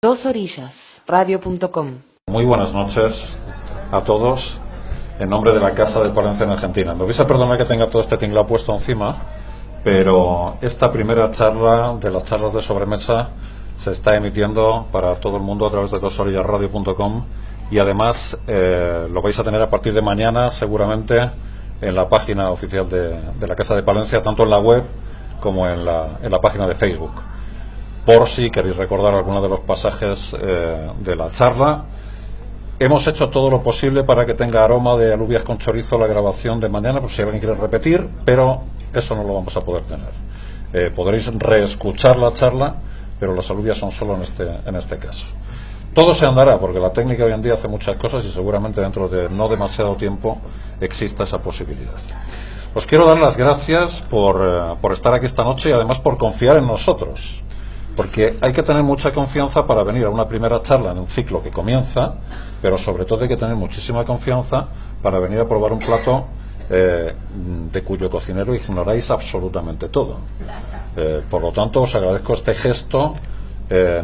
Dos Orillas, radio.com. Muy buenas noches a todos, en nombre de la Casa de Palencia en Argentina. Me vais a perdonar que tenga todo este tinglado puesto encima, pero esta primera charla de las charlas de sobremesa se está emitiendo para todo el mundo a través de dosorillasradio.com y además lo vais a tener a partir de mañana seguramente en la página oficial de la Casa de Palencia, tanto en la web como en la página de Facebook. Por si queréis recordar alguno de los pasajes de la charla. Hemos hecho todo lo posible para que tenga aroma de alubias con chorizo la grabación de mañana, por si alguien quiere repetir, pero eso no lo vamos a poder tener. Podréis reescuchar la charla, pero las alubias son solo en este caso. Todo se andará, porque la técnica hoy en día hace muchas cosas y seguramente dentro de no demasiado tiempo exista esa posibilidad. Os quiero dar las gracias por estar aquí esta noche y además por confiar en nosotros. Porque hay que tener mucha confianza para venir a una primera charla en un ciclo que comienza, pero sobre todo hay que tener muchísima confianza para venir a probar un plato de cuyo cocinero ignoráis absolutamente todo. Por lo tanto, os agradezco este gesto,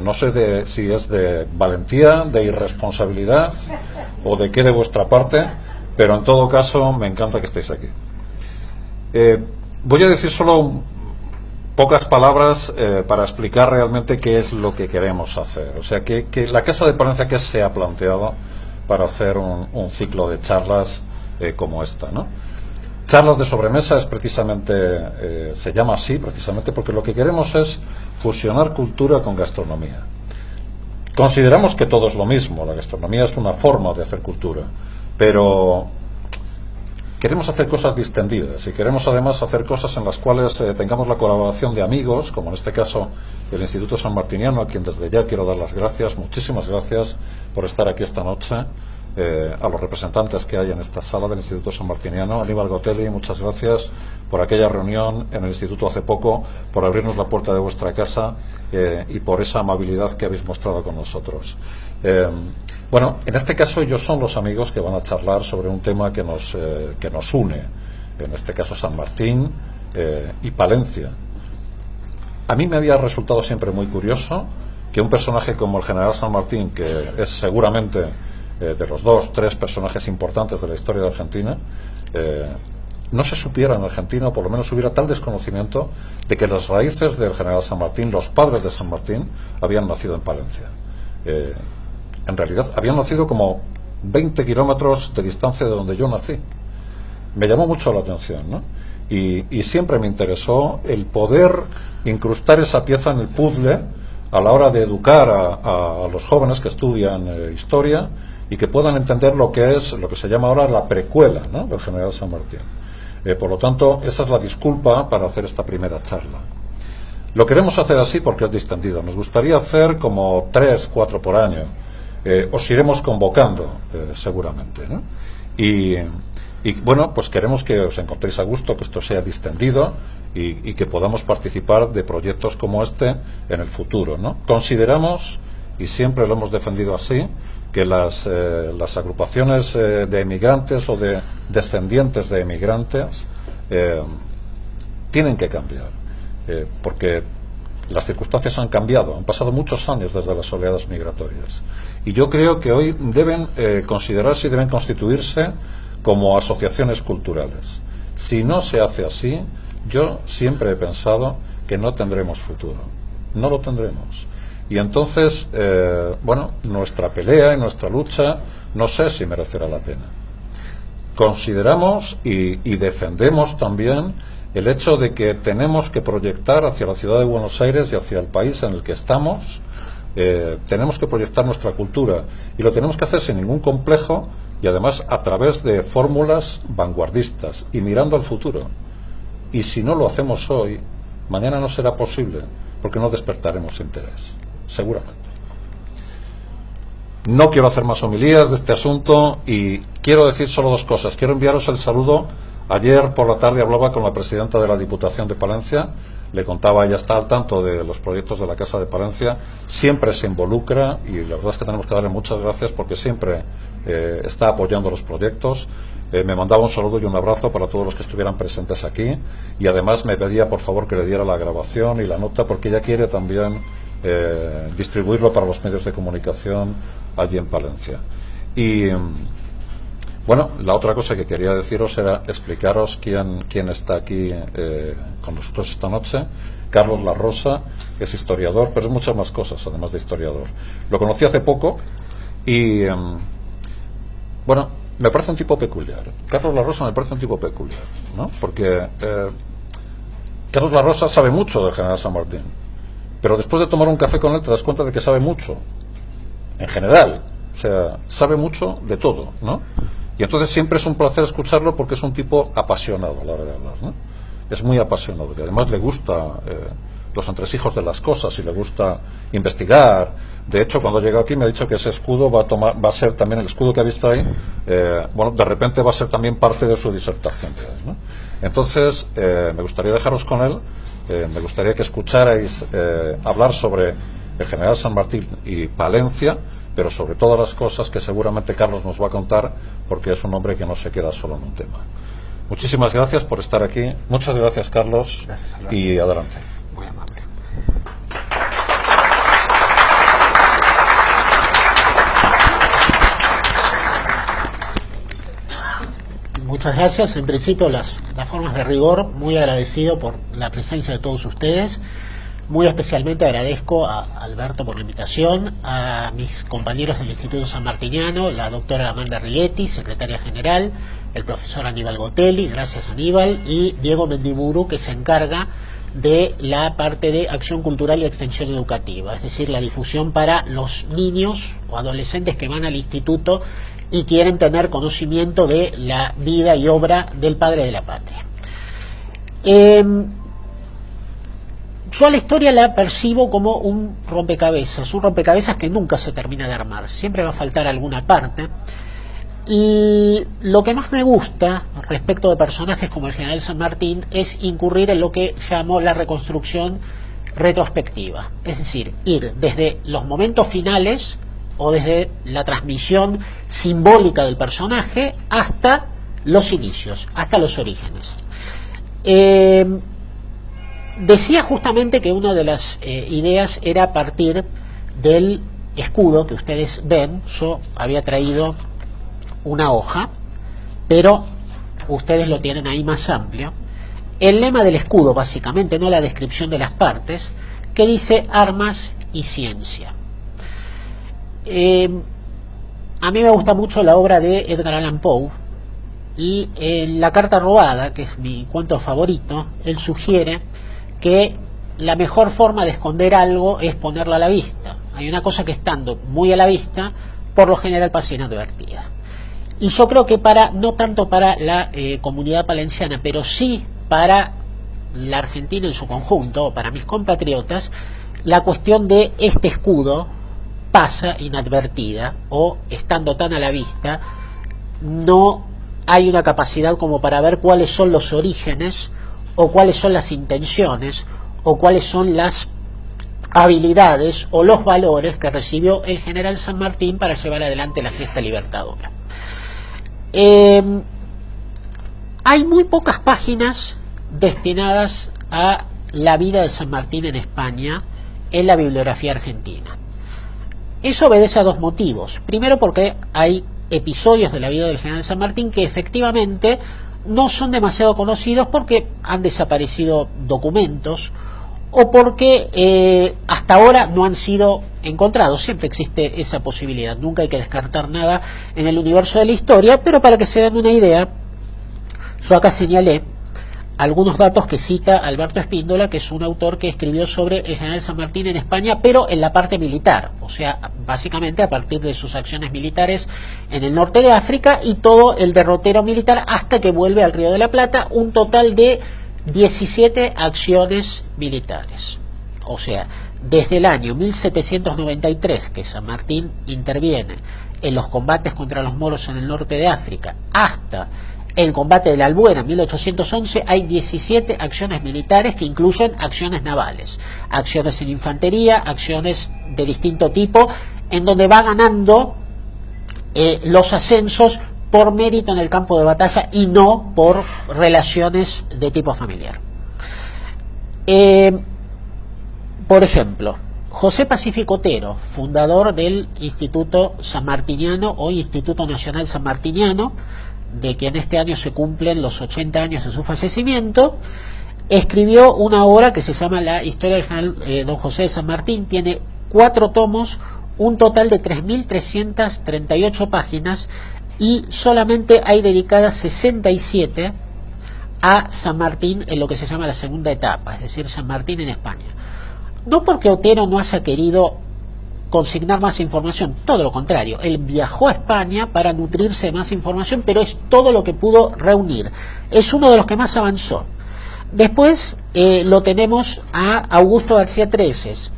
no sé si es de valentía, de irresponsabilidad o de qué de vuestra parte, pero en todo caso me encanta que estéis aquí. Voy a decir solo pocas palabras para explicar realmente qué es lo que queremos hacer. O sea, que la Casa de Palencia, ¿qué se ha planteado para hacer un ciclo de charlas como esta, ¿no? Charlas de sobremesa es precisamente, se llama así precisamente porque lo que queremos es fusionar cultura con gastronomía. Consideramos que todo es lo mismo, la gastronomía es una forma de hacer cultura, pero queremos hacer cosas distendidas y queremos además hacer cosas en las cuales tengamos la colaboración de amigos, como en este caso el Instituto San Martiniano, a quien desde ya quiero dar las gracias, muchísimas gracias por estar aquí esta noche, a los representantes que hay en esta sala del Instituto San Martiniano. Aníbal Gotelli, muchas gracias por aquella reunión en el Instituto hace poco, por abrirnos la puerta de vuestra casa y por esa amabilidad que habéis mostrado con nosotros. Bueno, en este caso ellos son los amigos que van a charlar sobre un tema que nos une, en este caso San Martín y Palencia. A mí me había resultado siempre muy curioso que un personaje como el general San Martín, que es seguramente de los 2-3 personajes importantes de la historia de Argentina, no se supiera en Argentina, o por lo menos hubiera tal desconocimiento de que las raíces del general San Martín, los padres de San Martín, habían nacido en Palencia. En realidad habían nacido como 20 kilómetros de distancia de donde yo nací. Me llamó mucho la atención, ¿no? Y siempre me interesó el poder incrustar esa pieza en el puzzle a la hora de educar a los jóvenes que estudian historia y que puedan entender lo que se llama ahora la precuela, ¿no?, del general San Martín. Por lo tanto, esa es la disculpa para hacer esta primera charla. Lo queremos hacer así porque es distendido. Nos gustaría hacer como 3-4 por año. Os iremos convocando seguramente, ¿no? Y bueno, pues queremos que os encontréis a gusto, que esto sea distendido y que podamos participar de proyectos como este en el futuro, ¿no? Consideramos, y siempre lo hemos defendido así, que las agrupaciones de emigrantes o de descendientes de emigrantes tienen que cambiar, porque las circunstancias han cambiado, han pasado muchos años desde las oleadas migratorias y yo creo que hoy deben considerarse y deben constituirse como asociaciones culturales. Si no se hace así, yo siempre he pensado que no tendremos futuro, no lo tendremos. Y entonces, bueno, nuestra pelea y nuestra lucha no sé si merecerá la pena. Consideramos y defendemos también el hecho de que tenemos que proyectar hacia la ciudad de Buenos Aires y hacia el país en el que estamos, tenemos que proyectar nuestra cultura y lo tenemos que hacer sin ningún complejo y además a través de fórmulas vanguardistas y mirando al futuro. Y si no lo hacemos hoy, mañana no será posible porque no despertaremos interés, seguramente. No quiero hacer más homilías de este asunto y quiero decir solo dos cosas. Quiero enviaros el saludo. Ayer por la tarde hablaba con la presidenta de la Diputación de Palencia, le contaba, ella está al tanto de los proyectos de la Casa de Palencia, siempre se involucra y la verdad es que tenemos que darle muchas gracias porque siempre está apoyando los proyectos. Me mandaba un saludo y un abrazo para todos los que estuvieran presentes aquí y además me pedía por favor que le diera la grabación y la nota porque ella quiere también distribuirlo para los medios de comunicación allí en Palencia. Y bueno, la otra cosa que quería deciros era explicaros quién está aquí con nosotros esta noche. Carlos La Rosa es historiador, pero es muchas más cosas además de historiador. Lo conocí hace poco y bueno, me parece un tipo peculiar. Carlos La Rosa me parece un tipo peculiar, ¿no? Porque Carlos La Rosa sabe mucho del general San Martín, pero después de tomar un café con él te das cuenta de que sabe mucho en general, o sea, sabe mucho de todo, ¿no? Y entonces siempre es un placer escucharlo porque es un tipo apasionado a la hora de hablar, ¿no? Es muy apasionado y además le gusta los entresijos de las cosas y le gusta investigar. De hecho, cuando llegó aquí me ha dicho que ese escudo va a ser también el escudo que ha visto ahí, bueno, de repente va a ser también parte de su disertación, ¿no? Entonces, me gustaría dejaros con él, me gustaría que escucharais hablar sobre el general San Martín y Palencia, pero sobre todas las cosas que seguramente Carlos nos va a contar, porque es un hombre que no se queda solo en un tema. Muchísimas gracias por estar aquí. Muchas gracias, Carlos. Gracias, y adelante. Muy amable. Muchas gracias. En principio, las formas de rigor, muy agradecido por la presencia de todos ustedes. Muy especialmente agradezco a Alberto por la invitación, a mis compañeros del Instituto Sanmartiniano, la doctora Amanda Righetti, secretaria general, el profesor Aníbal Gotelli, gracias Aníbal, y Diego Mendiburu, que se encarga de la parte de acción cultural y extensión educativa, es decir, la difusión para los niños o adolescentes que van al instituto y quieren tener conocimiento de la vida y obra del padre de la patria. Yo a la historia la percibo como un rompecabezas que nunca se termina de armar, siempre va a faltar alguna parte. Y lo que más me gusta respecto de personajes como el general San Martín es incurrir en lo que llamo la reconstrucción retrospectiva, es decir, ir desde los momentos finales o desde la transmisión simbólica del personaje hasta los inicios, hasta los orígenes. Decía justamente que una de las ideas era partir del escudo que ustedes ven. Yo había traído una hoja, pero ustedes lo tienen ahí más amplio. El lema del escudo, básicamente, no la descripción de las partes, que dice armas y ciencia. A mí me gusta mucho la obra de Edgar Allan Poe, y en La carta robada, que es mi cuento favorito, él sugiere que la mejor forma de esconder algo es ponerlo a la vista. Hay una cosa que estando muy a la vista, por lo general pasa inadvertida. Y yo creo que no tanto para la comunidad palenciana, pero sí para la Argentina en su conjunto, o para mis compatriotas, la cuestión de este escudo pasa inadvertida, o estando tan a la vista, no hay una capacidad como para ver cuáles son los orígenes, o cuáles son las intenciones, o cuáles son las habilidades o los valores que recibió el general San Martín para llevar adelante la gesta libertadora. Hay muy pocas páginas destinadas a la vida de San Martín en España en la bibliografía argentina. Eso obedece a dos motivos. Primero, porque hay episodios de la vida del general San Martín que efectivamente no son demasiado conocidos porque han desaparecido documentos o porque hasta ahora no han sido encontrados. Siempre existe esa posibilidad, nunca hay que descartar nada en el universo de la historia, pero para que se den una idea, yo acá señalé algunos datos que cita Alberto Espíndola, que es un autor que escribió sobre el general San Martín en España, pero en la parte militar, o sea, básicamente a partir de sus acciones militares en el norte de África y todo el derrotero militar hasta que vuelve al Río de la Plata, un total de 17 acciones militares. O sea, desde el año 1793, que San Martín interviene en los combates contra los moros en el norte de África, hasta el combate de la Albuera en 1811, hay 17 acciones militares que incluyen acciones navales, acciones en infantería, acciones de distinto tipo, en donde va ganando los ascensos por mérito en el campo de batalla y no por relaciones de tipo familiar. Por ejemplo, José Pacífico Otero, fundador del Instituto Sanmartiniano o Instituto Nacional Sanmartiniano, de quien este año se cumplen los 80 años de su fallecimiento, escribió una obra que se llama La Historia del General Don José de San Martín. Tiene 4 tomos, un total de 3.338 páginas, y solamente hay dedicadas 67 a San Martín en lo que se llama la segunda etapa, es decir, San Martín en España. No porque Otero no haya querido consignar más información, todo lo contrario, él viajó a España para nutrirse de más información, pero es todo lo que pudo reunir. Es uno de los que más avanzó. Después lo tenemos a Augusto García Tresses.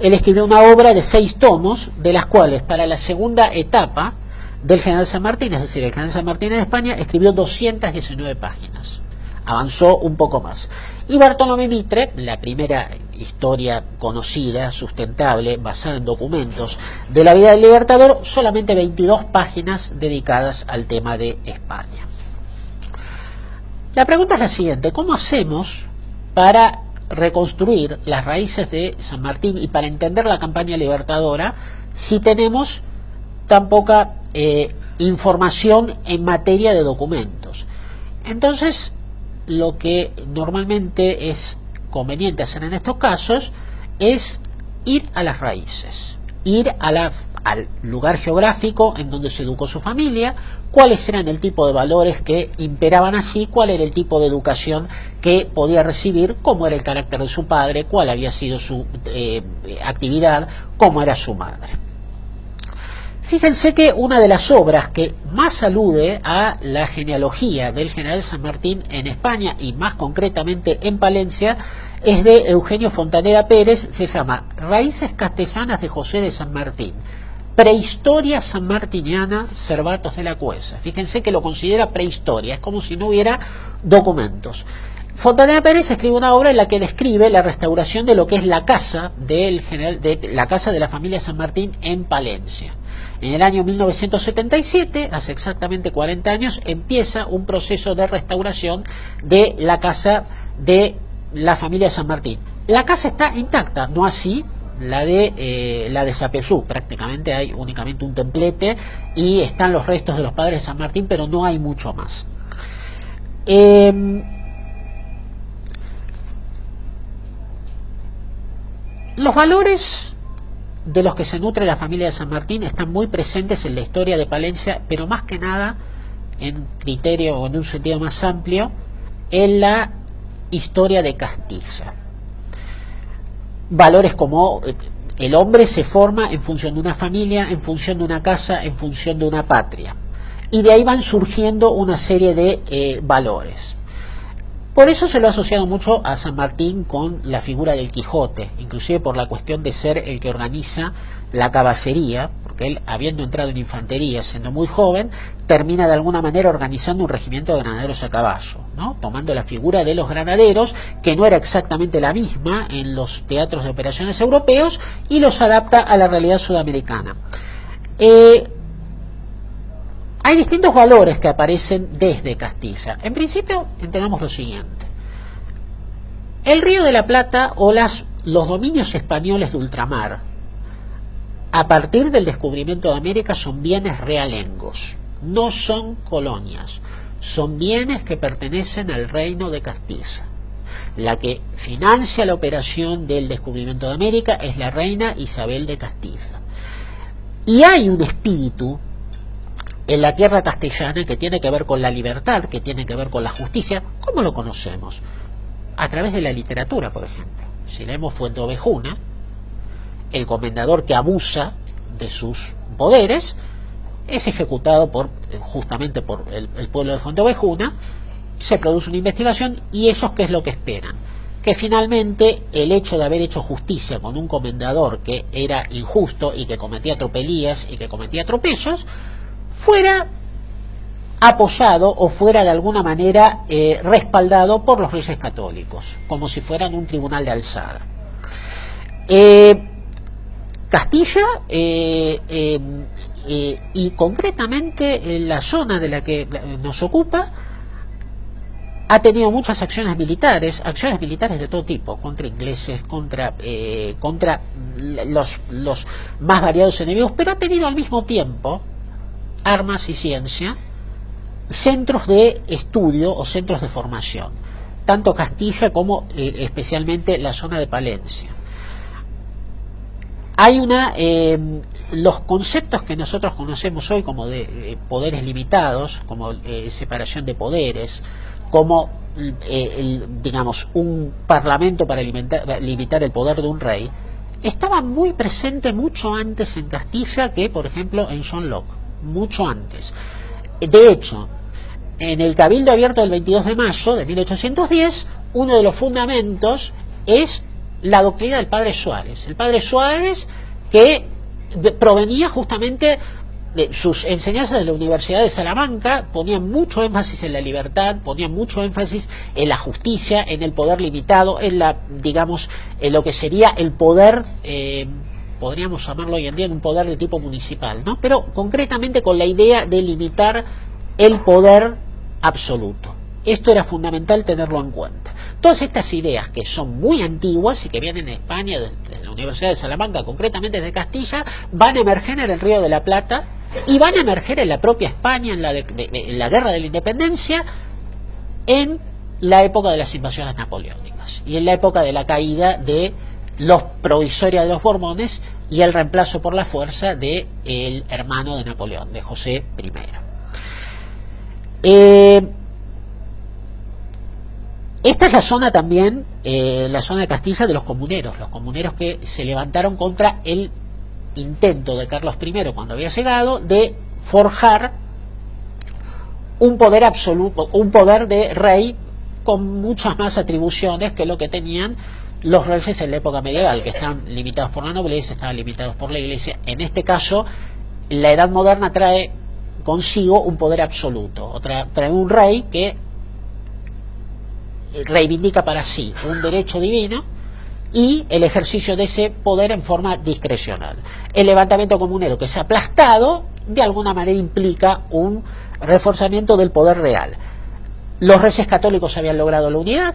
Él escribió una obra de 6 tomos, de las cuales para la segunda etapa del General San Martín, es decir, el General San Martín en España, escribió 219 páginas. Avanzó un poco más. Y Bartolomé Mitre, la primera historia conocida, sustentable, basada en documentos de la vida del Libertador, solamente 22 páginas dedicadas al tema de España. La pregunta es la siguiente: ¿cómo hacemos para reconstruir las raíces de San Martín y para entender la campaña libertadora si tenemos tan poca información en materia de documentos? Entonces, lo que normalmente es conveniente hacer en estos casos es ir a las raíces, ir a al lugar geográfico en donde se educó su familia, cuáles eran el tipo de valores que imperaban allí, cuál era el tipo de educación que podía recibir, cómo era el carácter de su padre, cuál había sido su actividad, cómo era su madre. Fíjense que una de las obras que más alude a la genealogía del general San Martín en España, y más concretamente en Palencia, es de Eugenio Fontaneda Pérez. Se llama Raíces Castellanas de José de San Martín, Prehistoria sanmartiniana, Cervatos de la Cuesa. Fíjense que lo considera prehistoria, es como si no hubiera documentos. Fontaneda Pérez escribe una obra en la que describe la restauración de lo que es la casa del general, la casa de la familia San Martín en Palencia. En el año 1977, hace exactamente 40 años, empieza un proceso de restauración de la casa de la familia San Martín. La casa está intacta, no así la de Sapezú. Prácticamente hay únicamente un templete y están los restos de los padres de San Martín, pero no hay mucho más. Los valores de los que se nutre la familia de San Martín están muy presentes en la historia de Palencia, pero más que nada, en criterio o en un sentido más amplio, en la historia de Castilla. Valores como el hombre se forma en función de una familia, en función de una casa, en función de una patria, y de ahí van surgiendo una serie de valores. Por eso se lo ha asociado mucho a San Martín con la figura del Quijote, inclusive por la cuestión de ser el que organiza la caballería, porque él, habiendo entrado en infantería siendo muy joven, termina de alguna manera organizando un regimiento de granaderos a caballo, ¿no? Tomando la figura de los granaderos, que no era exactamente la misma en los teatros de operaciones europeos, y los adapta a la realidad sudamericana. Hay distintos valores que aparecen desde Castilla. En principio, entendamos lo siguiente. El Río de la Plata o los dominios españoles de ultramar, a partir del descubrimiento de América, son bienes realengos, no son colonias, son bienes que pertenecen al reino de Castilla. La que financia la operación del descubrimiento de América es la reina Isabel de Castilla. Y hay un espíritu en la tierra castellana que tiene que ver con la libertad, que tiene que ver con la justicia. ¿Cómo lo conocemos? A través de la literatura, por ejemplo. Si leemos Fuenteovejuna, el comendador que abusa de sus poderes es ejecutado justamente por el pueblo de Fuenteovejuna. Se produce una investigación y ellos, ¿qué es lo que esperan? Que finalmente el hecho de haber hecho justicia con un comendador que era injusto y que cometía tropelías y que cometía atropellos, fuera apoyado o fuera de alguna manera respaldado por los reyes católicos, como si fueran un tribunal de alzada. Castilla, y concretamente en la zona de la que nos ocupa, ha tenido muchas acciones militares de todo tipo, contra ingleses, contra los más variados enemigos, pero ha tenido al mismo tiempo armas y ciencia, centros de estudio o centros de formación, tanto Castilla como especialmente la zona de Palencia. Hay los conceptos que nosotros conocemos hoy como de poderes limitados, como separación de poderes, como digamos un parlamento para limitar el poder de un rey, estaba muy presente mucho antes en Castilla que, por ejemplo, en John Locke, mucho antes. De hecho, en el Cabildo Abierto del 22 de mayo de 1810, uno de los fundamentos es la doctrina del padre Suárez. El padre Suárez, que provenía justamente de sus enseñanzas de la Universidad de Salamanca, ponía mucho énfasis en la libertad, ponía mucho énfasis en la justicia, en el poder limitado, en en lo que sería el poder, podríamos llamarlo hoy en día un poder de tipo municipal, ¿no? Pero concretamente con la idea de limitar el poder absoluto. Esto era fundamental tenerlo en cuenta. Todas estas ideas, que son muy antiguas y que vienen de España, desde la Universidad de Salamanca, concretamente desde Castilla, van a emerger en el Río de la Plata y van a emerger en la propia España, en la Guerra de la Independencia, en la época de las invasiones napoleónicas y en la época de la caída de los provisorios de los Borbones y el reemplazo por la fuerza del hermano de Napoleón, de José I. Esta es la zona también, la zona de Castilla de los comuneros que se levantaron contra el intento de Carlos I, cuando había llegado, de forjar un poder absoluto, un poder de rey con muchas más atribuciones que lo que tenían los reyes en la época medieval, que estaban limitados por la nobleza, estaban limitados por la iglesia. En este caso, la edad moderna trae consigo un poder absoluto, trae un rey que reivindica para sí un derecho divino y el ejercicio de ese poder en forma discrecional. El levantamiento comunero que se ha aplastado, de alguna manera implica un reforzamiento del poder real. Los reyes católicos habían logrado la unidad.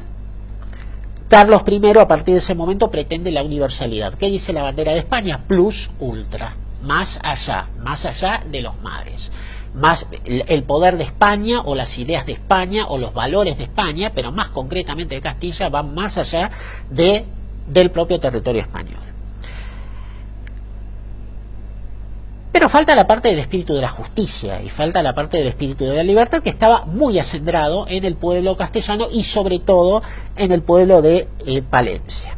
Carlos I, a partir de ese momento, pretende la universalidad. ¿Qué dice la bandera de España? Plus ultra, más allá de los mares. Más el poder de España, o las ideas de España, o los valores de España, pero más concretamente de Castilla, van más allá del propio territorio español. Pero falta la parte del espíritu de la justicia y falta la parte del espíritu de la libertad, que estaba muy acendrado en el pueblo castellano y sobre todo en el pueblo de Palencia.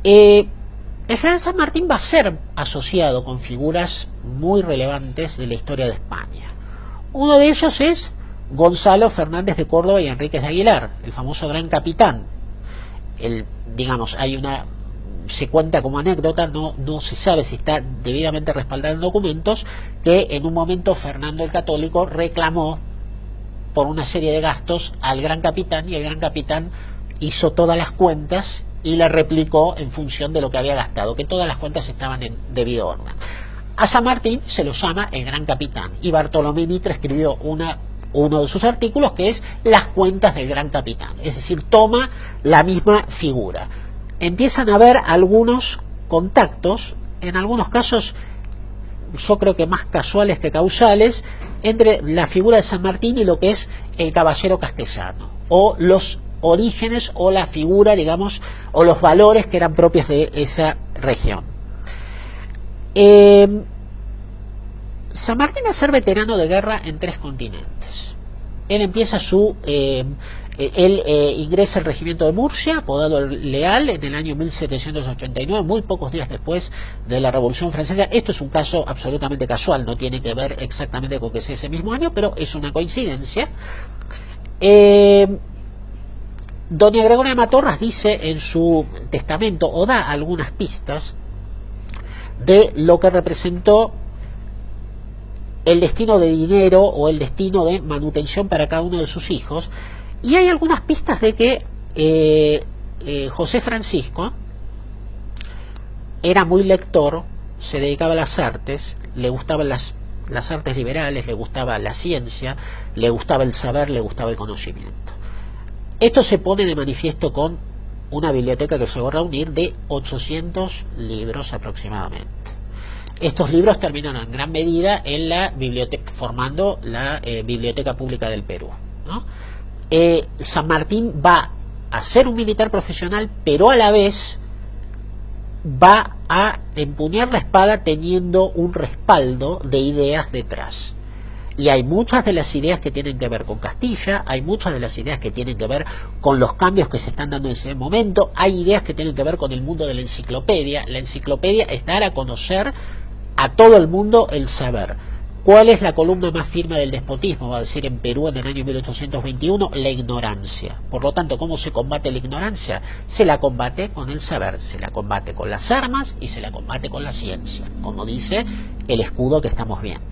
El general San Martín va a ser asociado con figuras muy relevantes de la historia de España. Uno de ellos es Gonzalo Fernández de Córdoba y Enríquez de Aguilar, el famoso gran capitán. Se cuenta como anécdota, no se sabe si está debidamente respaldado en documentos, que en un momento Fernando el Católico reclamó por una serie de gastos al gran capitán, y el gran capitán hizo todas las cuentas y le replicó en función de lo que había gastado, que todas las cuentas estaban en debido orden. A San Martín se lo llama el gran capitán, y Bartolomé Mitre escribió uno de sus artículos que es Las cuentas del gran capitán, es decir, toma la misma figura. Empiezan a haber algunos contactos, en algunos casos yo creo que más casuales que causales, entre la figura de San Martín y lo que es el caballero castellano, o los orígenes o la figura, digamos, o los valores que eran propios de esa región. San Martín va a ser veterano de guerra en 3 continentes. Él empieza ingresa al regimiento de Murcia, apodado el Leal, en el año 1789, muy pocos días después de la Revolución Francesa. Esto es un caso absolutamente casual, no tiene que ver exactamente con que sea ese mismo año, pero es una coincidencia. Doña Gregoria Matorras dice en su testamento, o da algunas pistas de lo que representó el destino de dinero o el destino de manutención para cada uno de sus hijos, y hay algunas pistas de que José Francisco era muy lector, se dedicaba a las artes, le gustaban las las artes liberales, le gustaba la ciencia, le gustaba el saber, le gustaba el conocimiento. Esto se pone de manifiesto con una biblioteca que se va a reunir de 800 libros aproximadamente. Estos libros terminaron en gran medida en la biblioteca, formando la Biblioteca Pública del Perú, ¿no? San Martín va a ser un militar profesional, pero a la vez va a empuñar la espada teniendo un respaldo de ideas detrás. Y hay muchas de las ideas que tienen que ver con Castilla, hay muchas de las ideas que tienen que ver con los cambios que se están dando en ese momento, hay ideas que tienen que ver con el mundo de la enciclopedia. La enciclopedia es dar a conocer a todo el mundo el saber. ¿Cuál es la columna más firme del despotismo? Va a decir en Perú en el año 1821, la ignorancia. Por lo tanto, ¿cómo se combate la ignorancia? Se la combate con el saber, se la combate con las armas y se la combate con la ciencia, como dice el escudo que estamos viendo.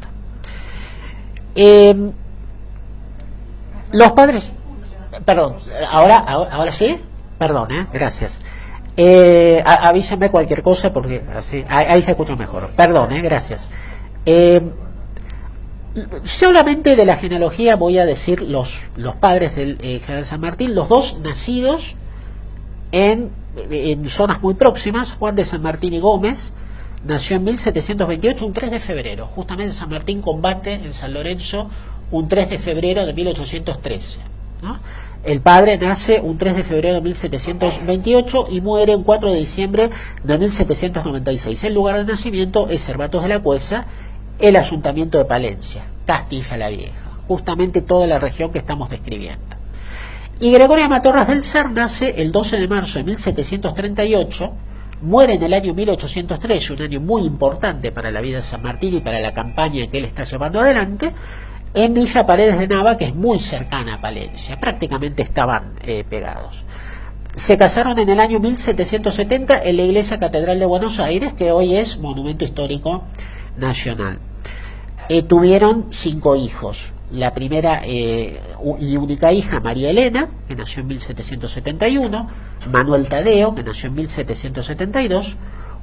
Los padres, perdón, ahora sí, perdón, gracias. Avísenme cualquier cosa porque así, ahí se escucha mejor. Perdón, gracias. Solamente de la genealogía voy a decir los padres del general San Martín, los dos nacidos en zonas muy próximas. Juan de San Martín y Gómez nació en 1728, un 3 de febrero. Justamente San Martín combate en San Lorenzo un 3 de febrero de 1813, ¿no? El padre nace un 3 de febrero de 1728 y muere un 4 de diciembre de 1796. El lugar de nacimiento es Cervatos de la Cuesta, el ayuntamiento de Palencia, Castilla la Vieja, justamente toda la región que estamos describiendo. Y Gregoria Matorras del Ser nace el 12 de marzo de 1738, muere en el año 1813, un año muy importante para la vida de San Martín y para la campaña que él está llevando adelante, en Villa Paredes de Nava, que es muy cercana a Palencia, prácticamente estaban pegados. Se casaron en el año 1770 en la Iglesia Catedral de Buenos Aires, que hoy es Monumento Histórico Nacional. Tuvieron 5 hijos. La primera y única hija, María Elena, que nació en 1771, Manuel Tadeo, que nació en 1772,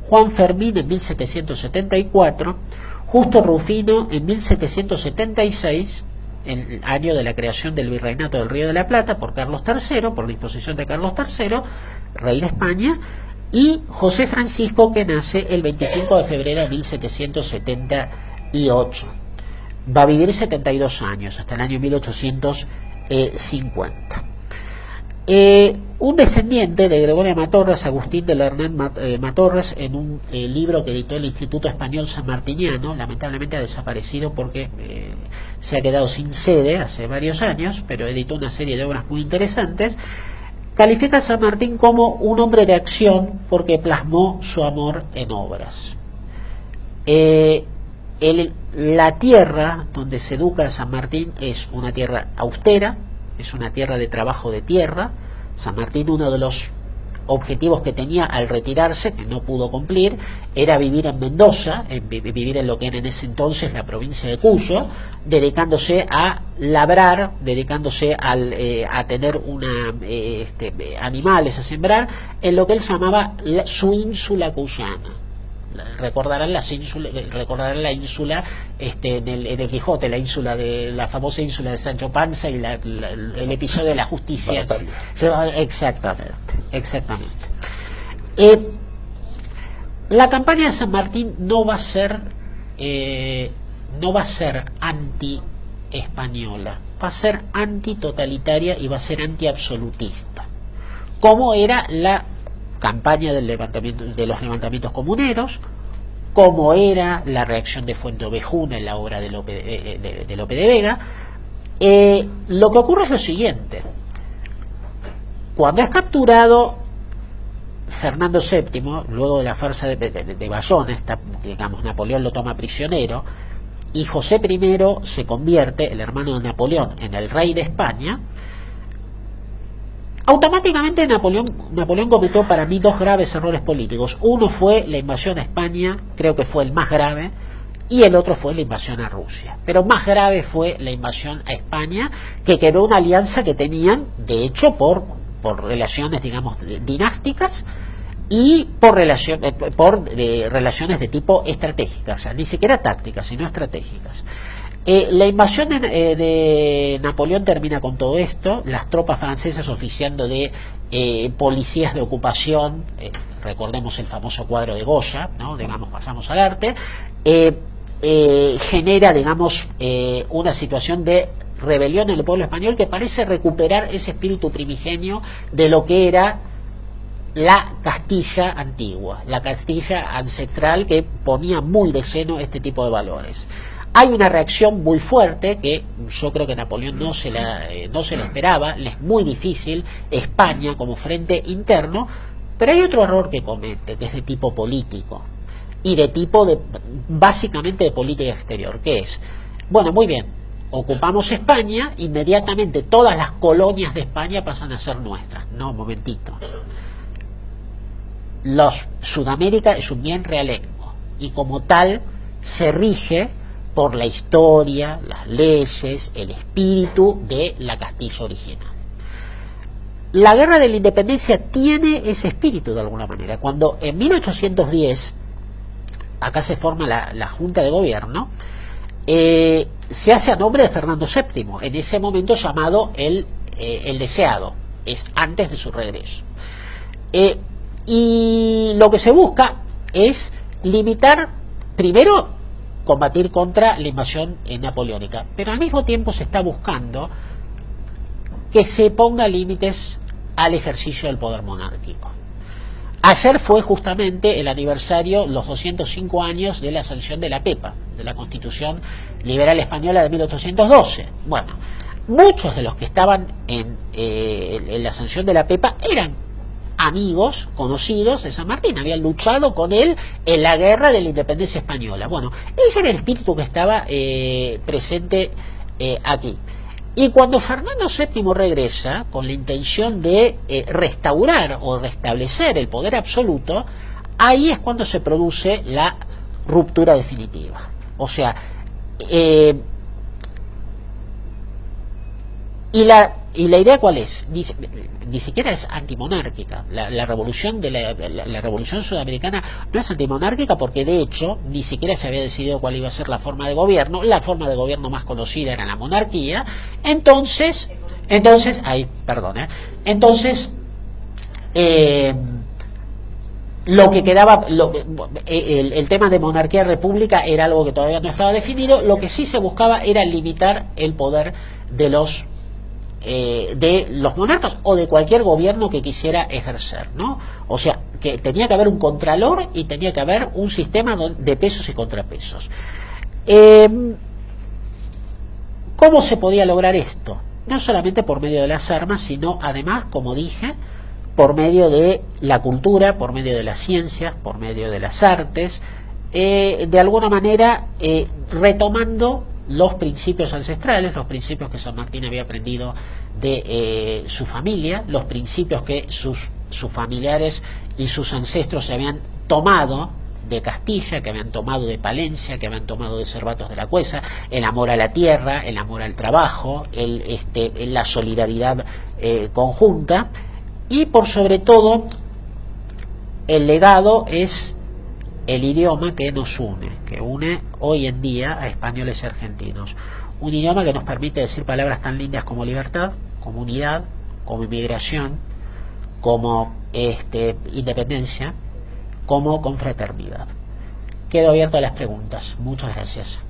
Juan Fermín en 1774, Justo Rufino en 1776, el año de la creación del Virreinato del Río de la Plata por Carlos III, por disposición de Carlos III, rey de España, y José Francisco, que nace el 25 de febrero de 1778. Va a vivir 72 años, hasta el año 1850. Un descendiente de Gregoria Matorras, Agustín de Lerner Matorras, en un libro que editó el Instituto Español Sanmartiniano, lamentablemente ha desaparecido porque se ha quedado sin sede hace varios años, pero editó una serie de obras muy interesantes. Califica a San Martín como un hombre de acción porque plasmó su amor en obras. La tierra donde se educa a San Martín es una tierra austera, es una tierra de trabajo de tierra. San Martín, uno de los objetivos que tenía al retirarse, que no pudo cumplir, era vivir en Mendoza, vivir en lo que era en ese entonces la provincia de Cuyo, dedicándose a labrar, dedicándose a tener animales, a sembrar, en lo que él llamaba su ínsula cuyana. Recordarán la ínsula en el Quijote, la ínsula de la famosa ínsula de Sancho Panza y el episodio de la justicia. Exactamente. La campaña de San Martín no va a ser anti-española, va a ser antitotalitaria y va a ser antiabsolutista, como era la campaña de los levantamientos comuneros, como era la reacción de Fuenteovejuna en la obra de Lope de Vega. Lo que ocurre es lo siguiente: cuando es capturado Fernando VII, luego de la farsa de Bayona, digamos, Napoleón lo toma prisionero, y José I se convierte, el hermano de Napoleón, en el rey de España. Automáticamente Napoleón cometió para mí 2 graves errores políticos. Uno fue la invasión a España, creo que fue el más grave, y el otro fue la invasión a Rusia. Pero más grave fue la invasión a España, que quebró una alianza que tenían, de hecho, por relaciones, digamos, dinásticas, y por relaciones de tipo estratégicas, o sea, ni siquiera tácticas, sino estratégicas. La invasión de Napoleón termina con todo esto, las tropas francesas oficiando de policías de ocupación, recordemos el famoso cuadro de Goya, ¿no? Digamos, pasamos al arte, genera, digamos, una situación de rebelión en el pueblo español que parece recuperar ese espíritu primigenio de lo que era la Castilla antigua, la Castilla ancestral, que ponía muy de seno este tipo de valores. Hay una reacción muy fuerte que yo creo que Napoleón no se la esperaba, le es muy difícil España como frente interno, pero hay otro error que comete, que es de tipo político y de tipo básicamente de política exterior, que es, bueno, muy bien, ocupamos España, inmediatamente todas las colonias de España pasan a ser nuestras. No, un momentito. Sudamérica es un bien realengo y como tal se rige por la historia, las leyes, el espíritu de la Castilla original. La guerra de la independencia tiene ese espíritu de alguna manera. Cuando en 1810 acá se forma la Junta de Gobierno, se hace a nombre de Fernando VII, en ese momento llamado el Deseado, es antes de su regreso. Y lo que se busca es limitar, primero, combatir contra la invasión napoleónica, pero al mismo tiempo se está buscando que se ponga límites al ejercicio del poder monárquico. Ayer fue justamente el aniversario, los 205 años de la sanción de la PEPA, de la Constitución Liberal Española de 1812. Bueno, muchos de los que estaban en la sanción de la PEPA eran amigos, conocidos de San Martín, habían luchado con él en la guerra de la independencia española. Bueno, ese era el espíritu que estaba presente aquí. Y cuando Fernando VII regresa con la intención de restaurar o restablecer el poder absoluto, ahí es cuando se produce la ruptura definitiva. O sea, y la idea ¿cuál es? Ni siquiera es antimonárquica. La revolución la revolución sudamericana no es antimonárquica porque de hecho ni siquiera se había decidido cuál iba a ser la forma de gobierno. La forma de gobierno más conocida era la monarquía. Entonces lo que quedaba, el tema de monarquía-república era algo que todavía no estaba definido. Lo que sí se buscaba era limitar el poder de los monarcas o de cualquier gobierno que quisiera ejercer, ¿no? O sea, que tenía que haber un contralor y tenía que haber un sistema de pesos y contrapesos. ¿Cómo se podía lograr esto? No solamente por medio de las armas, sino además, como dije, por medio de la cultura, por medio de las ciencias, por medio de las artes, de alguna manera retomando los principios ancestrales, los principios que San Martín había aprendido de su familia, los principios que sus familiares y sus ancestros se habían tomado de Castilla, que habían tomado de Palencia, que habían tomado de Cervatos de la Cuesa, el amor a la tierra, el amor al trabajo, la solidaridad conjunta, y por sobre todo el legado es el idioma que nos une, que une hoy en día a españoles y argentinos. Un idioma que nos permite decir palabras tan lindas como libertad, como unidad, como inmigración, como independencia, como confraternidad. Quedo abierto a las preguntas. Muchas gracias.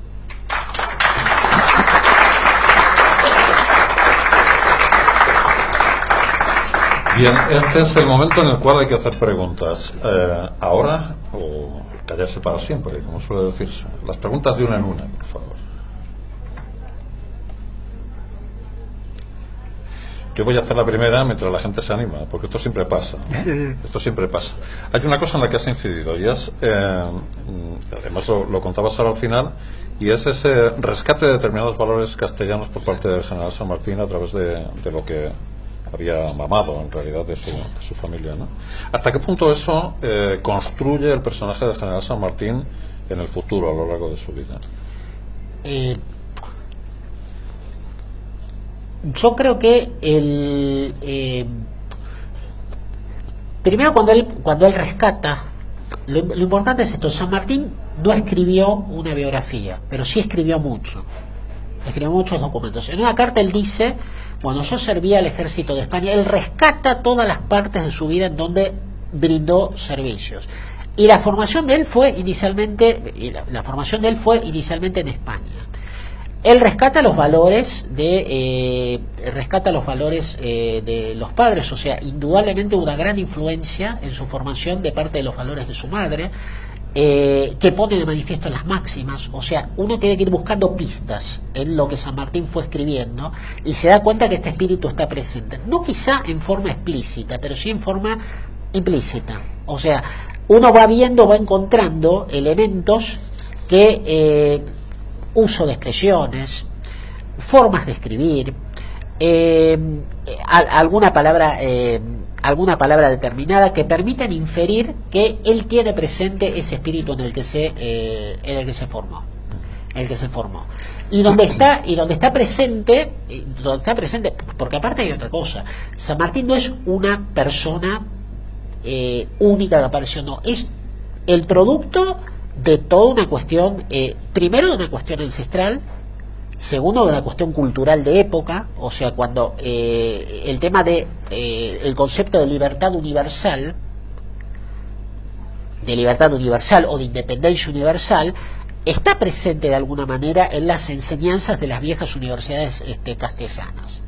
Bien, este es el momento en el cual hay que hacer preguntas. Ahora, o callarse para siempre, como suele decirse. Las preguntas de una en una, por favor. Yo voy a hacer la primera mientras la gente se anima, porque esto siempre pasa, ¿no? Esto siempre pasa. Hay una cosa en la que has incidido, y es, además lo contabas ahora al final, y es ese rescate de determinados valores castellanos por parte del general San Martín a través de lo que había mamado en realidad de su familia, ¿no? ¿Hasta qué punto eso construye el personaje del general San Martín en el futuro, a lo largo de su vida? Yo creo que primero cuando él rescata, lo importante es esto: San Martín no escribió una biografía, pero sí escribió mucho. Escribió muchos documentos. En una carta él dice: bueno, yo servía al ejército de España. Él rescata todas las partes de su vida en donde brindó servicios. Y la formación de él fue inicialmente, en España. Él rescata los valores de los padres, o sea, indudablemente una gran influencia en su formación de parte de los valores de su madre, que pone de manifiesto las máximas. O sea, uno tiene que ir buscando pistas en lo que San Martín fue escribiendo y se da cuenta que este espíritu está presente, no quizá en forma explícita, pero sí en forma implícita. O sea, uno va encontrando elementos que uso de expresiones, formas de escribir, alguna palabra determinada que permitan inferir que él tiene presente ese espíritu en el que se formó. Y donde está presente, porque aparte hay otra cosa: San Martín no es una persona única que apareció, no, es el producto de toda una cuestión, primero de una cuestión ancestral, segundo de una cuestión cultural de época. O sea, cuando el tema de el concepto de libertad universal o de independencia universal está presente de alguna manera en las enseñanzas de las viejas universidades castellanas.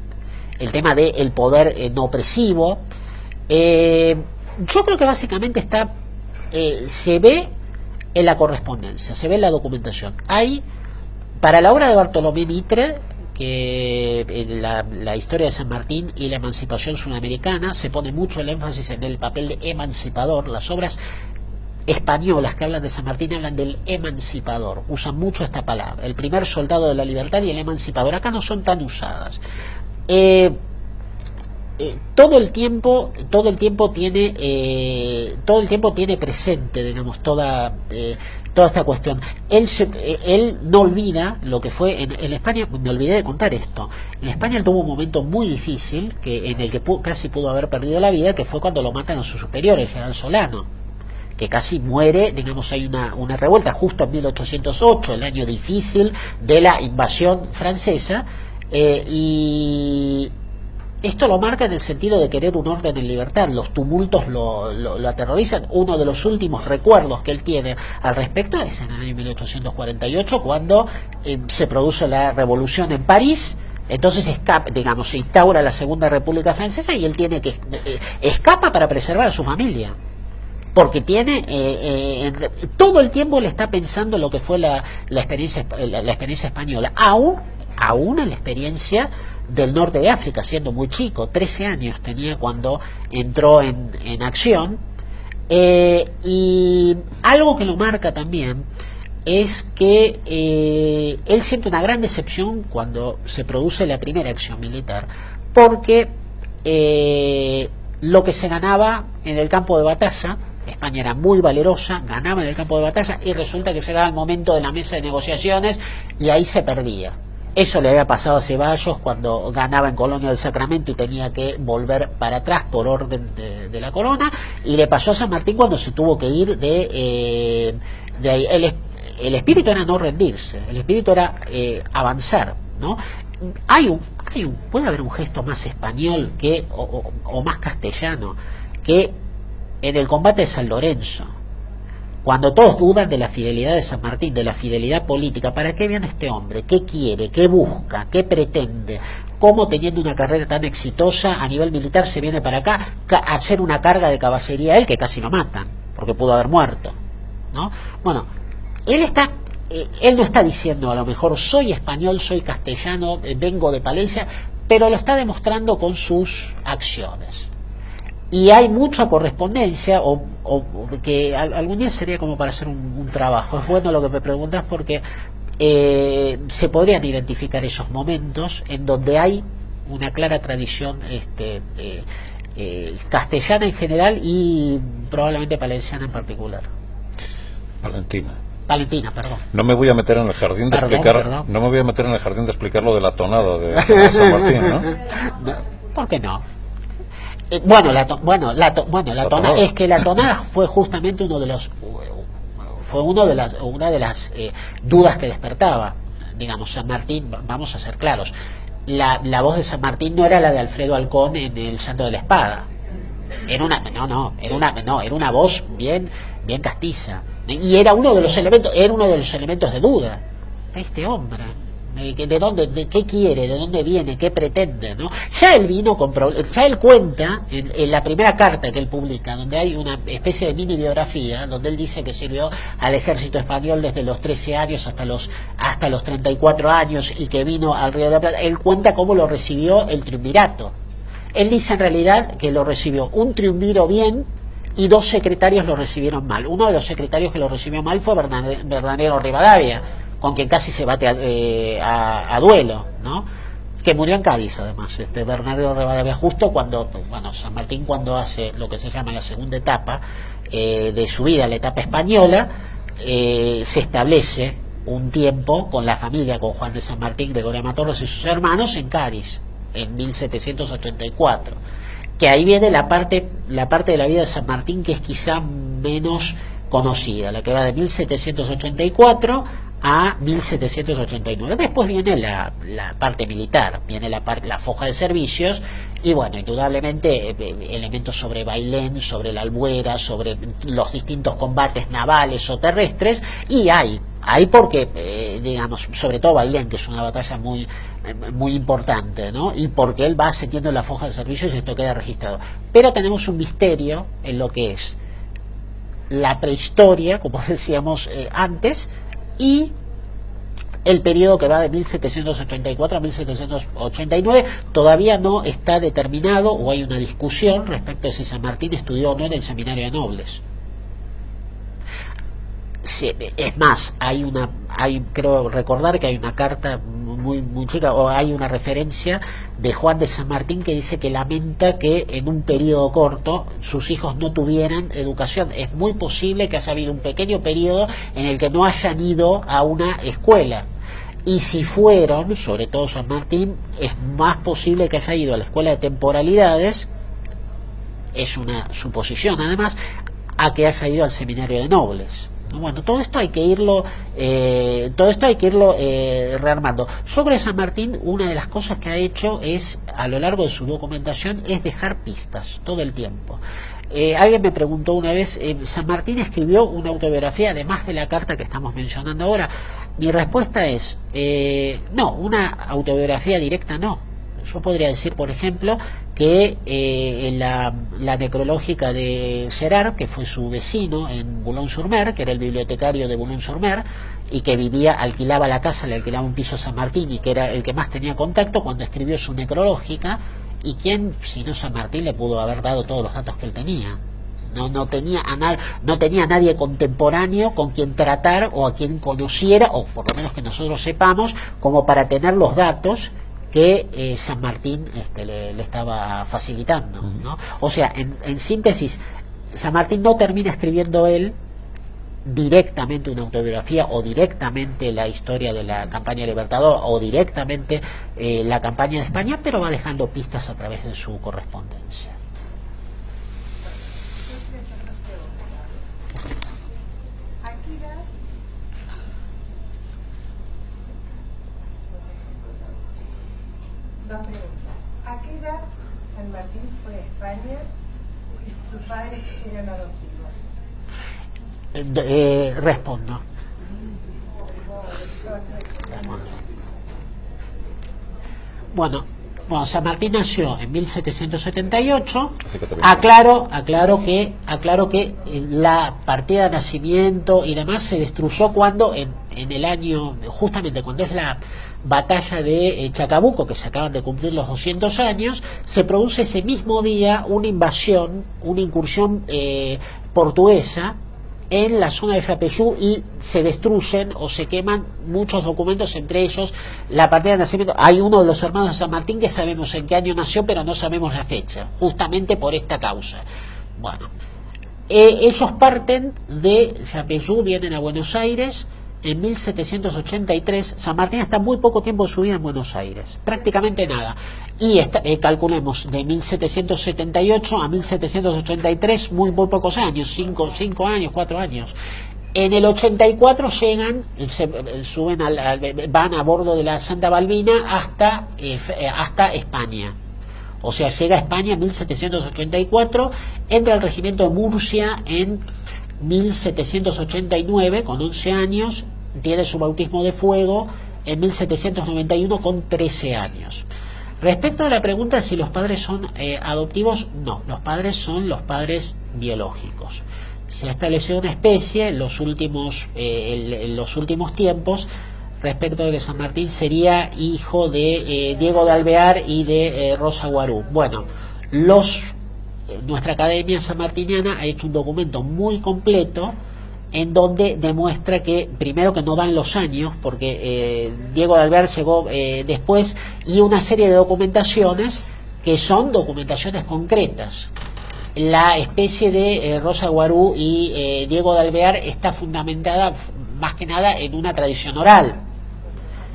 El tema del poder no opresivo, yo creo que básicamente se ve en la correspondencia, se ve en la documentación. Hay, para la obra de Bartolomé Mitre, que la historia de San Martín y la emancipación sudamericana, se pone mucho el énfasis en el papel de emancipador. Las obras españolas que hablan de San Martín hablan del emancipador, usan mucho esta palabra: el primer soldado de la libertad y el emancipador. Acá no son tan usadas. Todo el tiempo tiene presente, digamos, toda esta cuestión. Él no olvida lo que fue en España. Me olvidé de contar esto: en España él tuvo un momento muy difícil en el que casi pudo haber perdido la vida, que fue cuando lo matan a sus superiores, el general Solano, que casi muere. Digamos, hay una revuelta justo en 1808, el año difícil de la invasión francesa, y esto lo marca en el sentido de querer un orden en libertad. Los tumultos lo aterrorizan. Uno de los últimos recuerdos que él tiene al respecto es en el año 1848, cuando se produce la revolución en París. Entonces se instaura la Segunda República Francesa y él tiene que escapa para preservar a su familia, porque todo el tiempo le está pensando lo que fue la experiencia española, aún en la experiencia del norte de África, siendo muy chico. 13 años tenía cuando entró en acción. Y algo que lo marca también es que él siente una gran decepción cuando se produce la primera acción militar, porque lo que se ganaba en el campo de batalla, España era muy valerosa, ganaba en el campo de batalla, y resulta que llegaba el momento de la mesa de negociaciones y ahí se perdía. Eso le había pasado a Ceballos cuando ganaba en Colonia del Sacramento y tenía que volver para atrás por orden de la corona, y le pasó a San Martín cuando se tuvo que ir de ahí. El espíritu era no rendirse, el espíritu era avanzar, ¿no? Puede haber un gesto más español o más castellano que en el combate de San Lorenzo, cuando todos dudan de la fidelidad de San Martín, de la fidelidad política. ¿Para qué viene este hombre? ¿Qué quiere? ¿Qué busca? ¿Qué pretende? ¿Cómo, teniendo una carrera tan exitosa a nivel militar, se viene para acá a hacer una carga de caballería? Él, que casi lo matan, porque pudo haber muerto, ¿no? Bueno, él no está diciendo, a lo mejor, soy español, soy castellano, vengo de Palencia, pero lo está demostrando con sus acciones. Y hay mucha correspondencia, o que algún día sería como para hacer un trabajo. Es bueno lo que me preguntas, porque se podrían identificar esos momentos en donde hay una clara tradición castellana en general y probablemente palenciana en particular. Valentina, perdón. No me voy a meter en el jardín de explicar lo de la tonada de San Martín, ¿no? ¿Por qué no? Bueno, la tonada, tonada. es que la tonada fue justamente una de las dudas que despertaba. Digamos, San Martín, vamos a ser claros, la voz de San Martín no era la de Alfredo Alcón en El Santo de la Espada. Era una voz bien castiza. Y era uno de los elementos de duda. Este hombre, ¿de dónde, de qué quiere, de dónde viene, qué pretende, ¿no? Ya él cuenta en la primera carta que él publica, donde hay una especie de mini biografía, donde él dice que sirvió al ejército español desde los 13 años hasta los 34 años y que vino al Río de la Plata. Él cuenta cómo lo recibió el triunvirato. Él dice en realidad que lo recibió un triunviro bien y 2 secretarios lo recibieron mal. Uno de los secretarios que lo recibió mal fue Bernardino Rivadavia, con quien casi se bate a duelo, ¿no? Que murió en Cádiz, además, Bernardino Rivadavia, justo cuando, San Martín, cuando hace lo que se llama la segunda etapa de su vida, la etapa española, se establece un tiempo con la familia, con Juan de San Martín, Gregorio Matorros y sus hermanos en Cádiz, en 1784, que ahí viene la parte de la vida de San Martín que es quizá menos conocida, la que va de 1784 a 1789. Después viene la parte militar, viene la foja de servicios y bueno, indudablemente elementos sobre Bailén, sobre la Albuera, sobre los distintos combates navales o terrestres, y hay porque, digamos, sobre todo Bailén, que es una batalla muy importante, ¿no? Y porque él va ascendiendo la foja de servicios y esto queda registrado. Pero tenemos un misterio en lo que es la prehistoria, como decíamos antes, y el periodo que va de 1784 a 1789 todavía no está determinado, o hay una discusión respecto de si San Martín estudió o no en el seminario de nobles. Es más, creo recordar que hay una carta muy chica, o hay una referencia de Juan de San Martín que dice que lamenta que en un periodo corto sus hijos no tuvieran educación. Es muy posible que haya habido un pequeño periodo en el que no hayan ido a una escuela. Y si fueron, sobre todo San Martín, es más posible que haya ido a la escuela de temporalidades, es una suposición además, a que haya ido al seminario de nobles. Bueno, todo esto hay que irlo rearmando. Sobre San Martín, una de las cosas que ha hecho es, a lo largo de su documentación, es dejar pistas todo el tiempo. Alguien me preguntó una vez, ¿San Martín escribió una autobiografía además de la carta que estamos mencionando ahora? Mi respuesta es, no, una autobiografía directa no. Yo podría decir, por ejemplo, que en la necrológica de Gerard, que fue su vecino en Boulogne-sur-Mer, que era el bibliotecario de Boulogne-sur-Mer, y que alquilaba la casa, le alquilaba un piso a San Martín, y que era el que más tenía contacto cuando escribió su necrológica, y quien, si no San Martín, le pudo haber dado todos los datos que él tenía. No tenía a nadie contemporáneo con quien tratar, o a quien conociera, o por lo menos que nosotros sepamos, como para tener los datos que San Martín le estaba facilitando, ¿no? O sea, en síntesis, San Martín no termina escribiendo él directamente una autobiografía, o directamente la historia de la campaña Libertador, o directamente la campaña de España, pero va dejando pistas a través de su correspondencia. Dos preguntas. ¿A qué edad San Martín fue a España y sus padres eran adoptivos? Respondo. Bueno, San Martín nació en 1778. Aclaro que la partida de nacimiento y demás se destruyó cuando en el año, justamente cuando es la batalla de Chacabuco, que se acaban de cumplir los 200 años, se produce ese mismo día una incursión portuguesa en la zona de Yapeyú, y se destruyen o se queman muchos documentos, entre ellos la partida de nacimiento. Hay uno de los hermanos de San Martín que sabemos en qué año nació, pero no sabemos la fecha, justamente por esta causa. Bueno, ellos parten de Yapeyú, vienen a Buenos Aires, en 1783. San Martín está muy poco tiempo de su vida en Buenos Aires, prácticamente nada. Y calculemos, de 1778 a 1783, muy pocos años, 5 años, 4 años. En el 84 llegan, suben van a bordo de la Santa Balbina hasta España. O sea, llega a España en 1784, entra al regimiento de Murcia en 1789 con 11 años, tiene su bautismo de fuego en 1791 con 13 años. Respecto a la pregunta si los padres son adoptivos, no, los padres son los padres biológicos. Se ha establecido una especie en los últimos tiempos respecto de que San Martín sería hijo de Diego de Alvear y de Rosa Guarú. Bueno, nuestra Academia Sanmartiniana ha hecho un documento muy completo en donde demuestra que, primero, que no dan los años, porque Diego de Alvear llegó después, y una serie de documentaciones que son documentaciones concretas. La especie de Rosa Guarú y Diego de Alvear está fundamentada más que nada en una tradición oral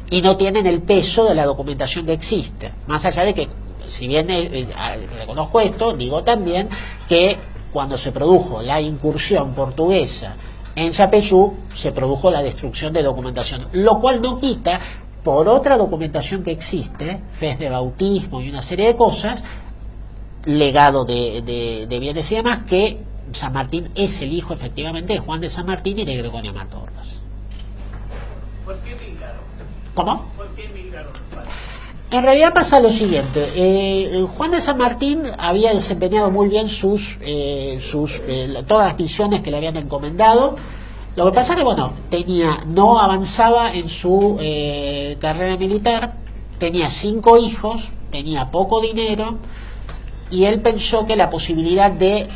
y no tienen el peso de la documentación que existe, más allá de que, si bien reconozco esto, digo también que cuando se produjo la incursión portuguesa en Yapeyú se produjo la destrucción de documentación, lo cual no quita por otra documentación que existe, fe de bautismo y una serie de cosas, legado de bienes y demás, que San Martín es el hijo efectivamente de Juan de San Martín y de Gregorio Matorras. ¿Por qué emigraron? ¿Cómo? ¿Por qué emigraron los padres? En realidad pasa lo siguiente, Juan de San Martín había desempeñado muy bien todas las misiones que le habían encomendado. Lo que pasa es que, bueno, no avanzaba en su carrera militar, tenía 5 hijos, tenía poco dinero, y él pensó que la posibilidad de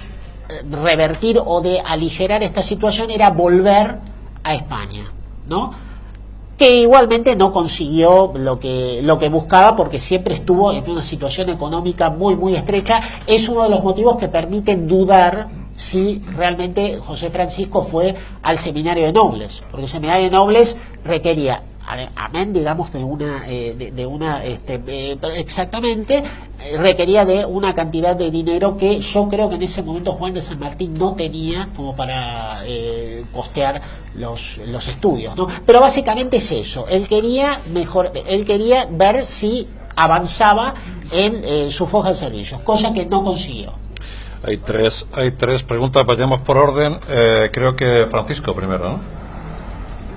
revertir o de aligerar esta situación era volver a España, ¿no? Que igualmente no consiguió lo que buscaba, porque siempre estuvo en una situación económica muy estrecha. Es uno de los motivos que permiten dudar si realmente José Francisco fue al seminario de nobles, porque el seminario de nobles requería, amén, digamos, requería de una cantidad de dinero que yo creo que en ese momento Juan de San Martín no tenía como para costear los estudios, ¿no? Pero básicamente es eso, él quería ver si avanzaba en su foja de servicios, cosa que no consiguió. Hay tres preguntas, vayamos por orden. Creo que Francisco primero, ¿no?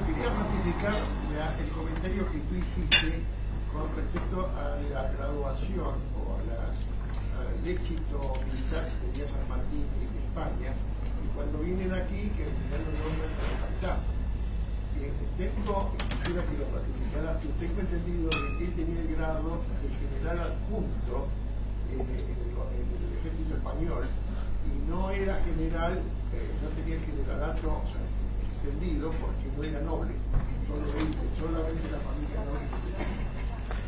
Quería ratificar el comentario que tú hiciste con respecto a la graduación o al éxito militar que tenía San Martín en España, y cuando vienen aquí que al final lo nombran como capitán. Quisiera que lo ratificaras tú. Tengo entendido de que él tenía el grado de general adjunto en el ejército español, y no era general, no tenía el generalato extendido porque no era noble, solamente la familia noble.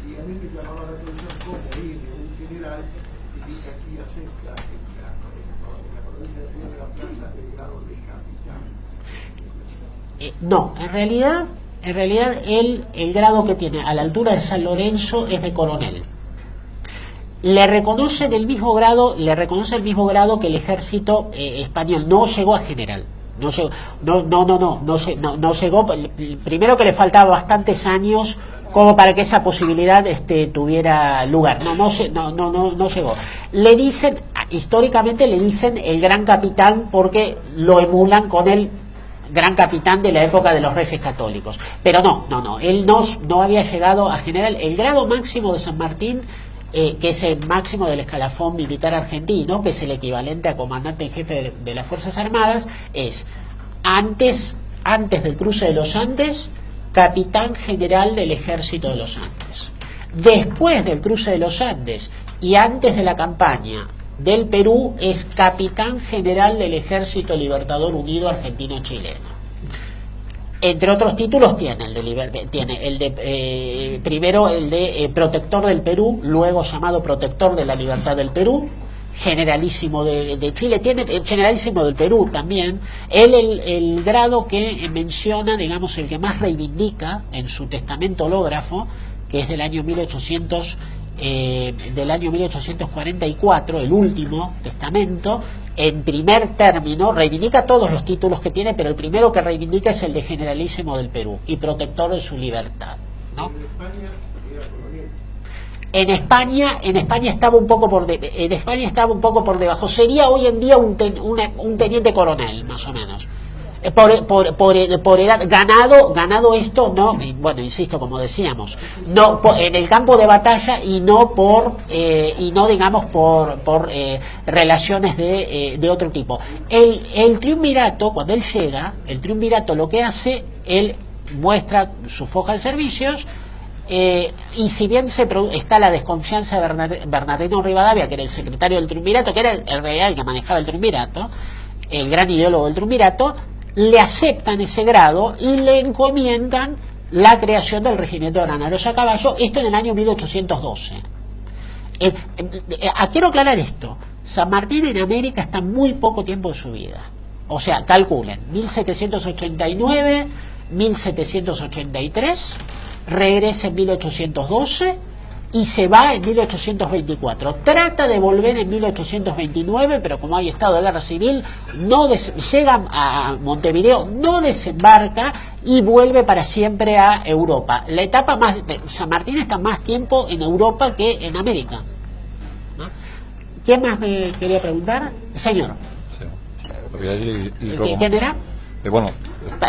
Y a mí me llamaba la atención cómo ir de un general que vive aquí acepta en la provincia de Río de la Plata el grado de capitán. No, en realidad el grado que tiene a la altura de San Lorenzo es de coronel. Le reconoce el mismo grado que el ejército español. No llegó a general. No llegó. Primero, que le faltaba bastantes años como para que esa posibilidad tuviera lugar. No llegó. Le dicen, históricamente le dicen el gran capitán porque lo emulan con el gran capitán de la época de los Reyes Católicos. Pero él no había llegado a general. El grado máximo de San Martín, que es el máximo del escalafón militar argentino, que es el equivalente a comandante en jefe de las Fuerzas Armadas, es antes del cruce de los Andes, capitán general del ejército de los Andes. Después del cruce de los Andes y antes de la campaña del Perú, es capitán general del Ejército Libertador Unido Argentino-Chileno. Entre otros títulos tiene primero el de protector del Perú, luego llamado protector de la libertad del Perú, generalísimo de Chile, tiene el generalísimo del Perú también. Él el grado que menciona, digamos, el que más reivindica en su testamento hológrafo, que es del año 1844, el último testamento, en primer término, reivindica todos los títulos que tiene, pero el primero que reivindica es el de generalísimo del Perú y protector de su libertad, ¿no? En España estaba un poco por debajo. Sería hoy en día un teniente coronel, más o menos. Por edad, ganado esto, no, bueno, insisto, como decíamos, no en el campo de batalla y no digamos por relaciones de otro tipo. El triunvirato, cuando él llega, el triunvirato lo que hace, él muestra su foja de servicios. Y si bien está la desconfianza de Bernardino Rivadavia, que era el secretario del triunvirato, que era el realidad el que manejaba el triunvirato, el gran ideólogo del triunvirato, le aceptan ese grado y le encomiendan la creación del regimiento de granaderos a caballo, esto en el año 1812. Quiero aclarar esto: San Martín en América está muy poco tiempo de su vida. O sea, calculen, 1789, 1783, regresa en 1812 y se va en 1824. Trata de volver en 1829, pero como hay estado de guerra civil, llega a Montevideo, no desembarca y vuelve para siempre a Europa. La etapa San Martín está más tiempo en Europa que en América, ¿no? ¿Quién más me quería preguntar? Señor. Sí. Y luego, ¿Quién era? Bueno,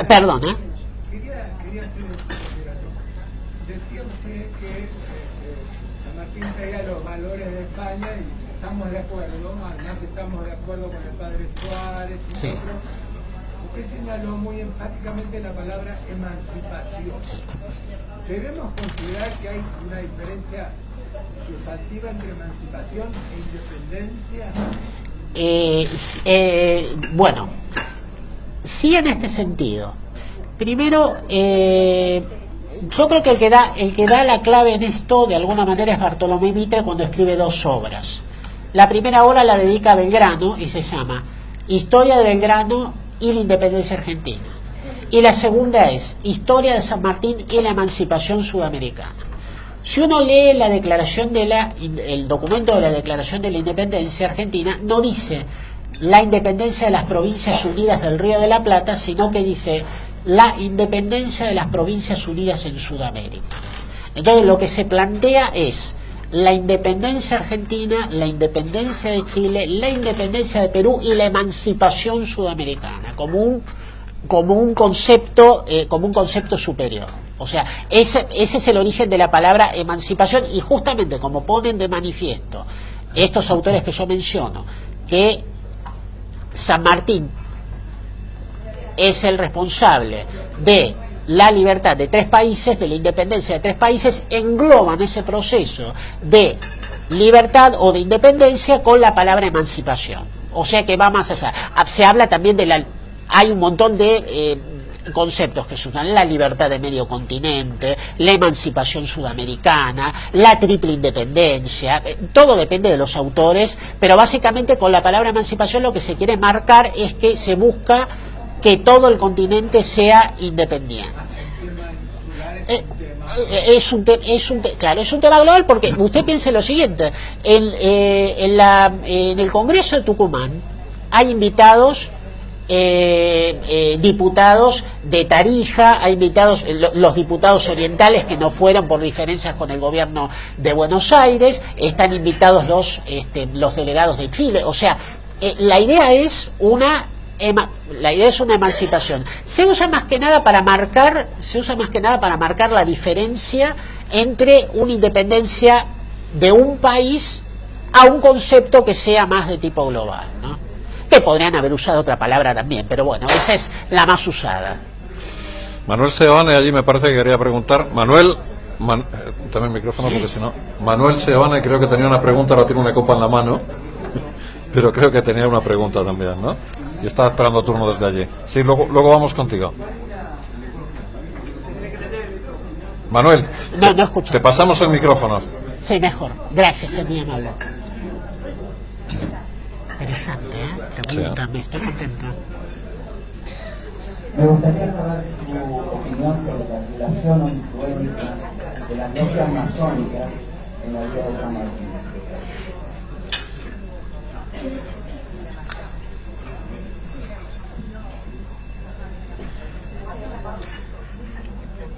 Perdón, Quería hacer una consideración. Decía usted que San Martín traía los valores de España y estamos de acuerdo, además estamos de acuerdo con el padre Suárez y Sí. otros. Usted señaló muy enfáticamente la palabra emancipación. Debemos considerar que hay una diferencia sustantiva entre emancipación e independencia. Bueno, sí, en este sentido. Primero, yo creo que el que da la clave en esto, de alguna manera, es Bartolomé Mitre, cuando escribe dos obras. La primera obra la dedica a Belgrano y se llama Historia de Belgrano y la Independencia Argentina. Y la segunda es Historia de San Martín y la Emancipación Sudamericana. Si uno lee la declaración el documento de la Declaración de la Independencia Argentina, no dice la independencia de las Provincias Unidas del Río de la Plata, sino que dice la independencia de las Provincias Unidas en Sudamérica. Entonces lo que se plantea es la independencia argentina, la independencia de Chile, la independencia de Perú y la emancipación sudamericana como un concepto superior. O sea, ese es el origen de la palabra emancipación, y justamente como ponen de manifiesto estos autores que yo menciono, que San Martín es el responsable de la libertad de tres países, de la independencia de tres países, engloban ese proceso de libertad o de independencia con la palabra emancipación. O sea que va más allá. Se habla también hay un montón de conceptos que se usan: la libertad de medio continente, la emancipación sudamericana, la triple independencia. Todo depende de los autores, pero básicamente con la palabra emancipación lo que se quiere marcar es que se busca que todo el continente sea independiente. Es un tema global, porque usted piense lo siguiente: en el Congreso de Tucumán hay invitados diputados de Tarija, hay invitados los diputados orientales que no fueron por diferencias con el gobierno de Buenos Aires, están invitados los delegados de Chile. O sea, la idea es una emancipación. Se usa más que nada para marcar la diferencia entre una independencia de un país a un concepto que sea más de tipo global, ¿no? Que podrían haber usado otra palabra también, pero bueno, esa es la más usada. Manuel Seoane allí me parece que quería preguntar. También micrófono, porque si no. Manuel Seoane creo que tenía una pregunta, ahora tiene una copa en la mano, pero creo que tenía una pregunta también, ¿no? Y estaba esperando turno desde allí. Sí, luego vamos contigo. Manuel, No escucho. te pasamos el micrófono. Sí, mejor. Gracias, es muy amable. interesante, ¿eh? Pregúntame, estoy contento. Me gustaría saber tu opinión sobre la relación o influencia de las logias masónicas en la vida de San Martín.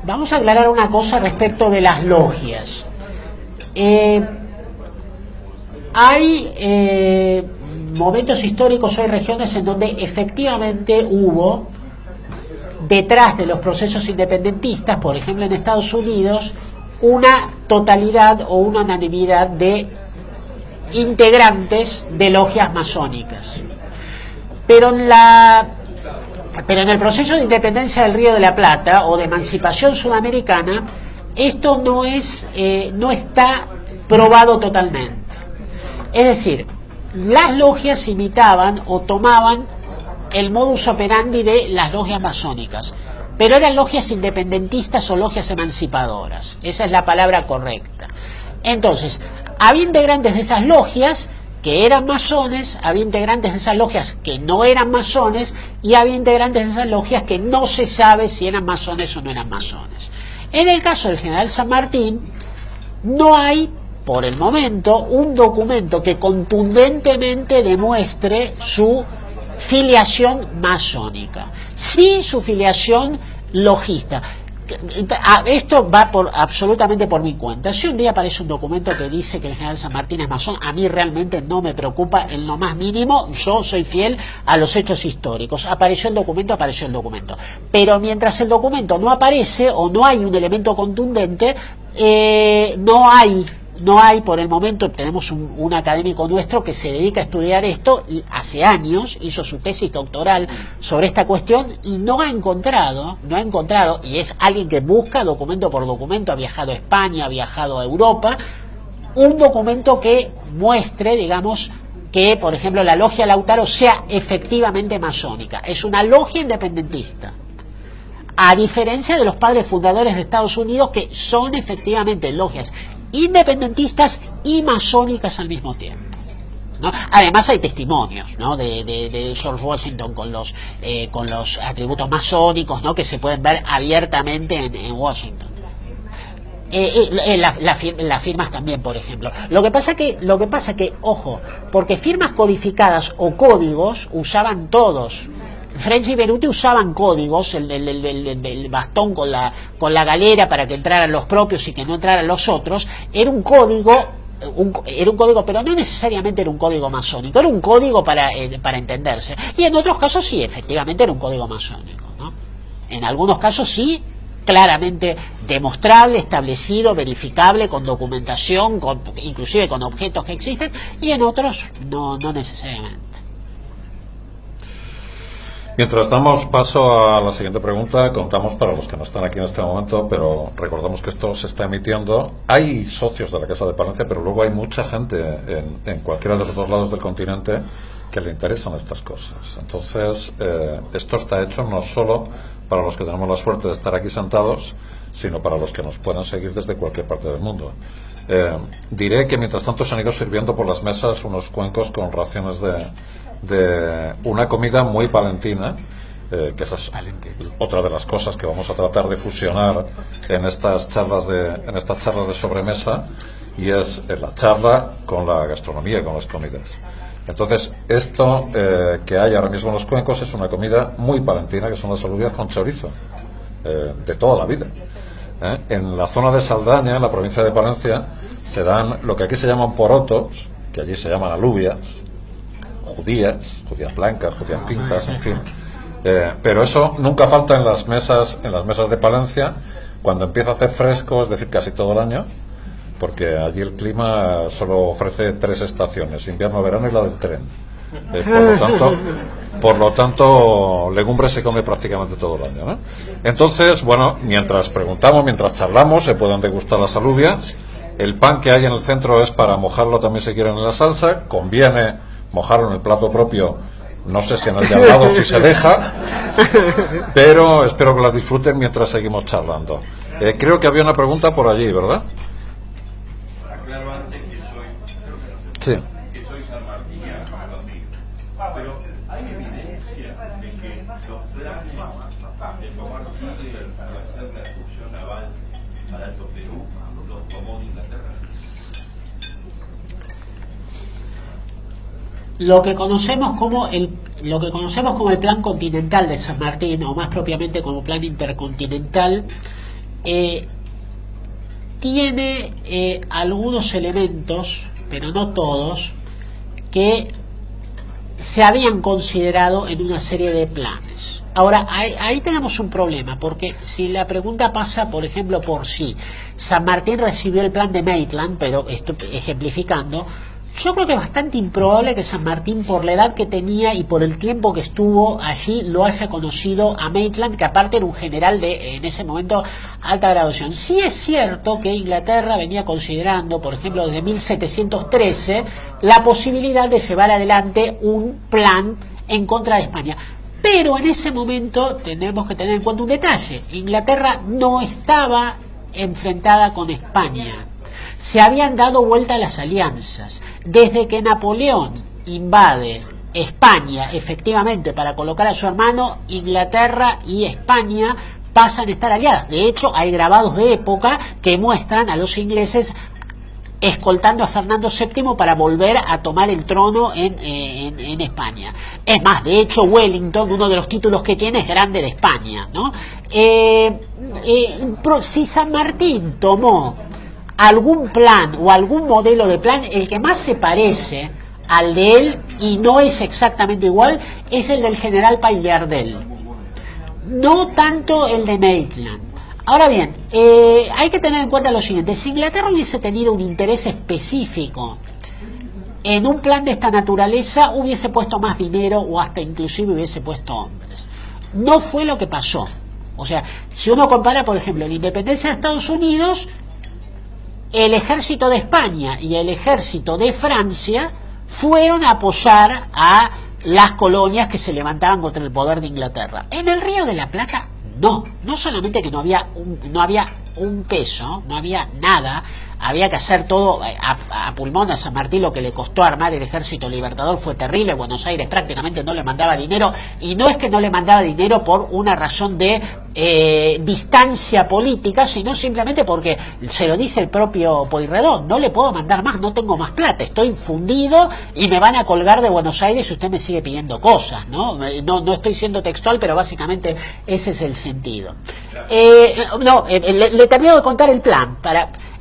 Vamos a aclarar una cosa respecto de las logias. Hay momentos históricos o hay regiones en donde efectivamente hubo, detrás de los procesos independentistas, por ejemplo en Estados Unidos, una totalidad o una unanimidad de integrantes de logias masónicas. Pero en el proceso de independencia del Río de la Plata o de emancipación sudamericana, esto no está probado totalmente. Es decir, las logias imitaban o tomaban el modus operandi de las logias masónicas, pero eran logias independentistas o logias emancipadoras. Esa es la palabra correcta. Entonces, había integrantes de esas logias que eran masones, había integrantes de esas logias que no eran masones, y había integrantes de esas logias que no se sabe si eran masones o no eran masones. En el caso del general San Martín, no hay, por el momento, un documento que contundentemente demuestre su filiación masónica, sí su filiación logista. Esto va absolutamente por mi cuenta. Si un día aparece un documento que dice que el general San Martín es masón, a mí realmente no me preocupa en lo más mínimo. Yo soy fiel a los hechos históricos. Apareció el documento, apareció el documento. Pero mientras el documento no aparece o no hay un elemento contundente, no hay por el momento. Tenemos un académico nuestro que se dedica a estudiar esto y hace años hizo su tesis doctoral sobre esta cuestión y no ha encontrado, y es alguien que busca documento por documento, ha viajado a España, ha viajado a Europa, un documento que muestre, digamos, que por ejemplo la logia Lautaro sea efectivamente masónica. Es una logia independentista, a diferencia de los padres fundadores de Estados Unidos, que son efectivamente logias independentistas y masónicas al mismo tiempo, ¿no? Además hay testimonios, ¿no?, de George Washington con los atributos masónicos, ¿no?, que se pueden ver abiertamente en Washington. Las firmas también, por ejemplo. Lo que pasa que, ojo, porque firmas codificadas o códigos usaban todos. French y Beruti usaban códigos, el bastón con la galera para que entraran los propios y que no entraran los otros. Era un código, pero no necesariamente era un código masónico, era un código para entenderse. Y en otros casos sí, efectivamente era un código masónico, ¿no? En algunos casos sí, claramente demostrable, establecido, verificable, con documentación, inclusive con objetos que existen, y en otros no necesariamente. Mientras damos paso a la siguiente pregunta, contamos para los que no están aquí en este momento, pero recordamos que esto se está emitiendo. Hay socios de la Casa de Palencia, pero luego hay mucha gente en cualquiera de los dos lados del continente que le interesan estas cosas. Entonces, esto está hecho no solo para los que tenemos la suerte de estar aquí sentados, sino para los que nos puedan seguir desde cualquier parte del mundo. Diré que mientras tanto se han ido sirviendo por las mesas unos cuencos con raciones de una comida muy palentina, que esa es otra de las cosas que vamos a tratar de fusionar en estas charlas de sobremesa, y es la charla con la gastronomía, con las comidas. Entonces, esto que hay ahora mismo en los cuencos es una comida muy palentina, que son las alubias con chorizo, de toda la vida. En la zona de Saldaña, en la provincia de Palencia, se dan lo que aquí se llaman porotos, que allí se llaman alubias, judías blancas, judías tintas, en fin. Pero eso nunca falta en las mesas de Palencia cuando empieza a hacer fresco, es decir, casi todo el año, porque allí el clima solo ofrece 3 estaciones: invierno, verano y la del tren. Por lo tanto, legumbre se come prácticamente todo el año, ¿no? Entonces, bueno, mientras preguntamos, mientras charlamos, se pueden degustar las alubias. El pan que hay en el centro es para mojarlo también si quieren en la salsa. Conviene mojarlo en el plato propio, no sé si en el de al lado si se deja, pero espero que las disfruten mientras seguimos charlando. Creo que había una pregunta por allí, ¿verdad? Aclaro antes que soy Sí. San Martín, planes de tomar Chile para hacer la excursión naval al Alto Perú los tomó de Inglaterra? Lo que conocemos como el Plan Continental de San Martín, o más propiamente como Plan Intercontinental, tiene algunos elementos, pero no todos, que se habían considerado en una serie de planes. Ahora, ahí tenemos un problema, porque si la pregunta pasa, por ejemplo, por si San Martín recibió el plan de Maitland, pero esto ejemplificando, yo creo que es bastante improbable que San Martín, por la edad que tenía y por el tiempo que estuvo allí, lo haya conocido a Maitland, que aparte era un general de, en ese momento, alta graduación. Sí es cierto que Inglaterra venía considerando, por ejemplo, desde 1713, la posibilidad de llevar adelante un plan en contra de España. Pero en ese momento tenemos que tener en cuenta un detalle. Inglaterra no estaba enfrentada con España. Se habían dado vuelta las alianzas. Desde que Napoleón invade España, efectivamente, para colocar a su hermano, Inglaterra y España pasan a estar aliadas. De hecho, hay grabados de época que muestran a los ingleses escoltando a Fernando VII para volver a tomar el trono en España. Es más, de hecho, Wellington, uno de los títulos que tiene es Grande de España, ¿no? Si San Martín tomó algún plan o algún modelo de plan, el que más se parece al de él, y no es exactamente igual, es el del general Paillardel, no tanto el de Maitland. Ahora bien, hay que tener en cuenta lo siguiente: si Inglaterra hubiese tenido un interés específico en un plan de esta naturaleza, hubiese puesto más dinero o hasta inclusive hubiese puesto hombres. No fue lo que pasó. O sea, si uno compara, por ejemplo, la independencia de Estados Unidos, el ejército de España y el ejército de Francia fueron a apoyar a las colonias que se levantaban contra el poder de Inglaterra. En el Río de la Plata, no solamente que no había un peso, no había nada, había que hacer todo a pulmón. A San Martín lo que le costó armar el ejército libertador fue terrible. Buenos Aires prácticamente no le mandaba dinero, y no es que no le mandaba dinero por una razón de distancia política, sino simplemente porque se lo dice el propio Pueyrredón: no le puedo mandar más, no tengo más plata, estoy fundido y me van a colgar de Buenos Aires si usted me sigue pidiendo cosas, ¿no? No estoy siendo textual, pero básicamente ese es el sentido. Le termino de contar el plan.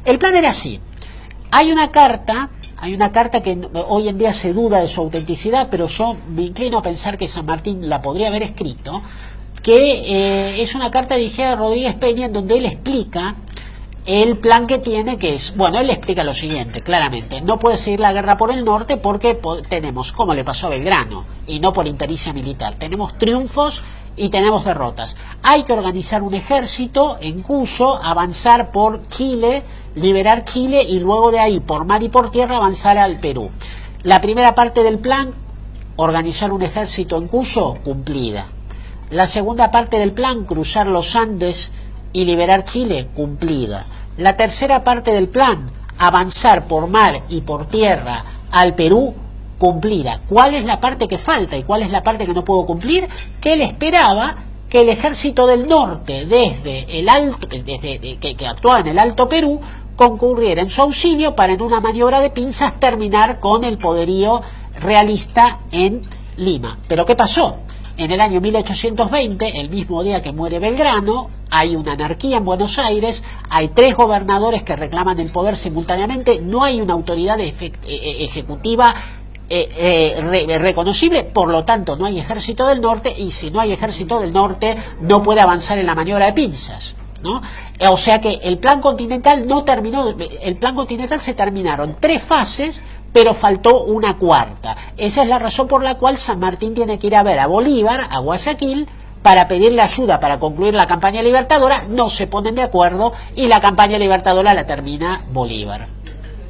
El plan era así: hay una carta que hoy en día se duda de su autenticidad, pero yo me inclino a pensar que San Martín la podría haber escrito, que es una carta dirigida a Rodríguez Peña, en donde él explica el plan que tiene, que es, bueno, él explica lo siguiente, claramente: no puede seguir la guerra por el norte porque tenemos, como le pasó a Belgrano, y no por impericia militar, tenemos triunfos y tenemos derrotas. Hay que organizar un ejército en Cuyo, avanzar por Chile, liberar Chile, y luego de ahí, por mar y por tierra, avanzar al Perú. La primera parte del plan, organizar un ejército en Cuyo, cumplida. La segunda parte del plan, cruzar los Andes y liberar Chile, cumplida. La tercera parte del plan, avanzar por mar y por tierra al Perú, cumplida. ¿Cuál es la parte que falta y cuál es la parte que no puedo cumplir? Que él esperaba que el ejército del norte, que actuaba en el Alto Perú, concurriera en su auxilio para, en una maniobra de pinzas, terminar con el poderío realista en Lima. ¿Pero qué pasó? En el año 1820, el mismo día que muere Belgrano, hay una anarquía en Buenos Aires, hay 3 gobernadores que reclaman el poder simultáneamente, no hay una autoridad ejecutiva reconocible, por lo tanto no hay ejército del norte, y si no hay ejército del norte no puede avanzar en la maniobra de pinzas, ¿no? O sea que el plan continental no terminó. El plan continental se terminaron 3 fases, pero faltó una cuarta. Esa es la razón por la cual San Martín tiene que ir a ver a Bolívar, a Guayaquil, para pedirle ayuda para concluir la campaña libertadora. No se ponen de acuerdo y la campaña libertadora la termina Bolívar,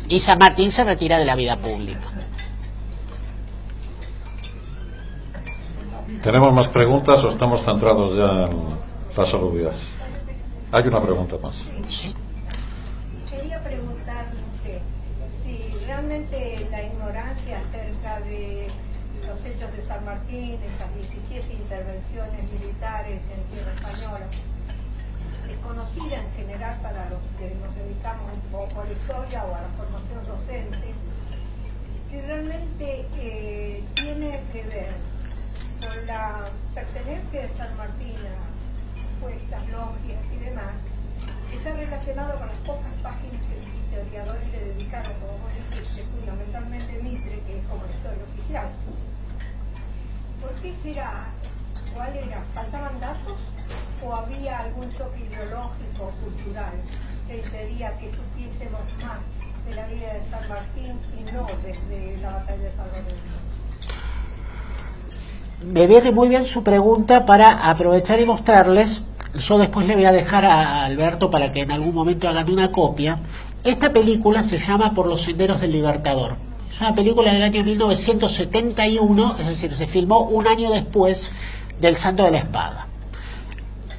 y San Martín se retira de la vida pública. ¿Tenemos más preguntas o estamos centrados ya en las alubias? Hay una pregunta más. Sí. Quería preguntarle usted si realmente la ignorancia acerca de los hechos de San Martín, esas 17 intervenciones militares en tierra española, desconocida en general para los que nos dedicamos un poco a la historia o a la formación docente, que realmente tiene que ver con la pertenencia de San Martín a puestas, logias y demás, que está relacionado con las pocas páginas que los historiadores le dedicaron, como vos dijiste, fundamentalmente Mitre, que es como la historia oficial. ¿Por qué será? ¿Cuál era? ¿Faltaban datos? ¿O había algún shock ideológico o cultural que impedía que supiésemos más de la vida de San Martín y no desde la batalla de San Lorenzo? Me viene muy bien su pregunta para aprovechar y mostrarles. Yo después le voy a dejar a Alberto para que en algún momento hagan una copia. Esta película se llama Por los senderos del Libertador. Es una película del año 1971, es decir, se filmó un año después del Santo de la Espada.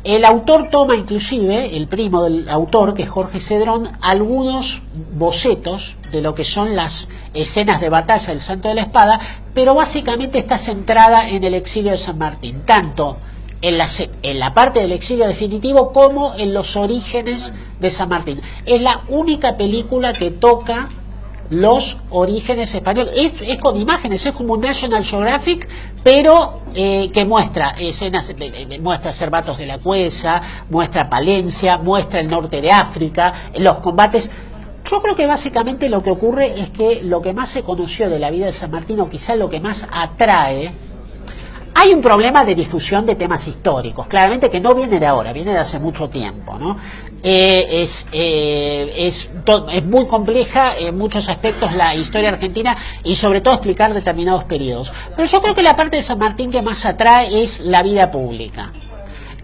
El autor toma inclusive, el primo del autor, que es Jorge Cedrón, algunos bocetos de lo que son las escenas de batalla del Santo de la Espada, pero básicamente está centrada en el exilio de San Martín, tanto en la parte del exilio definitivo como en los orígenes de San Martín. Es la única película que toca los orígenes españoles. Es con imágenes, es como un National Geographic, pero que muestra escenas, muestra Cervatos de la Cuesa, muestra Palencia, muestra el norte de África, los combates. Yo creo que básicamente lo que ocurre es que lo que más se conoció de la vida de San Martín, o quizá lo que más atrae, hay un problema de difusión de temas históricos, claramente, que no viene de ahora, viene de hace mucho tiempo, ¿no? Es muy compleja en muchos aspectos la historia argentina, y sobre todo explicar determinados periodos. Pero yo creo que la parte de San Martín que más atrae es la vida pública.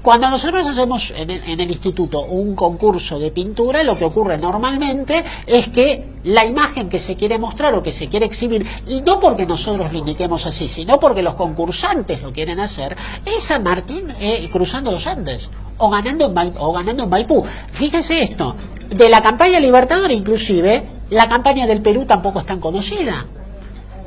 Cuando nosotros hacemos en el instituto un concurso de pintura, lo que ocurre normalmente es que la imagen que se quiere mostrar o que se quiere exhibir, y no porque nosotros lo indiquemos así, sino porque los concursantes lo quieren hacer, es San Martín cruzando los Andes o ganando en Maipú. Fíjese esto, de la campaña Libertador inclusive, la campaña del Perú tampoco es tan conocida.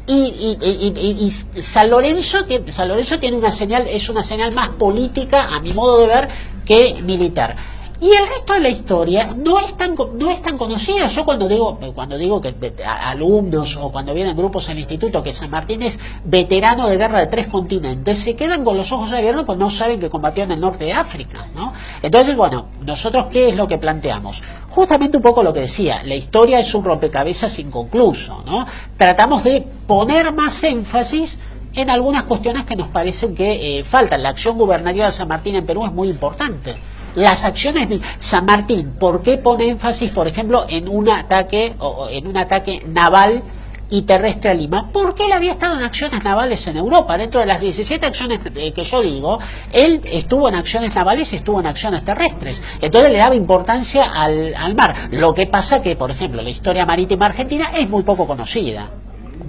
Y San Lorenzo tiene una señal, es una señal más política, a mi modo de ver, que militar. Y el resto de la historia no es tan conocida. Yo cuando digo que a alumnos o cuando vienen grupos al instituto que San Martín es veterano de guerra de 3 continentes, se quedan con los ojos abiertos porque no saben que combatió en el norte de África, ¿no? Entonces, bueno, nosotros ¿qué es lo que planteamos? Justamente un poco lo que decía, la historia es un rompecabezas inconcluso, ¿no? Tratamos de poner más énfasis en algunas cuestiones que nos parecen que faltan. La acción gubernativa de San Martín en Perú es muy importante. Las acciones de San Martín, ¿por qué pone énfasis, por ejemplo, en un ataque naval y terrestre a Lima? Porque él había estado en acciones navales en Europa. Dentro de las 17 acciones que yo digo, él estuvo en acciones navales y estuvo en acciones terrestres. Entonces le daba importancia al mar. Lo que pasa que, por ejemplo, la historia marítima argentina es muy poco conocida.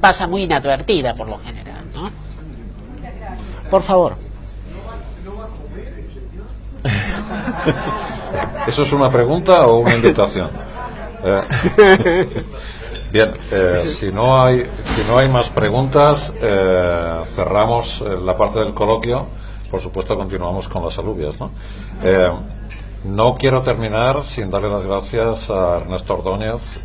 Pasa muy inadvertida por lo general, ¿no? Por favor. ¿Eso es una pregunta o una invitación? Bien, si no hay más preguntas, cerramos la parte del coloquio. Por supuesto, continuamos con las alubias, ¿no? No quiero terminar sin darle las gracias a Ernesto Ordóñez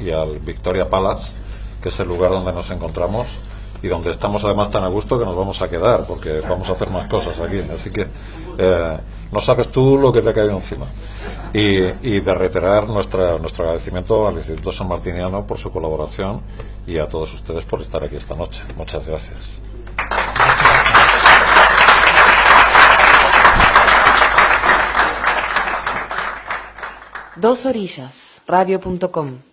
y al Victoria Palace, que es el lugar donde nos encontramos y donde estamos además tan a gusto que nos vamos a quedar, porque vamos a hacer más cosas aquí. Así que no sabes tú lo que te ha caído encima. Y de reiterar nuestro agradecimiento al Instituto Sanmartiniano por su colaboración y a todos ustedes por estar aquí esta noche. Muchas gracias. Dos Orillas, radio.com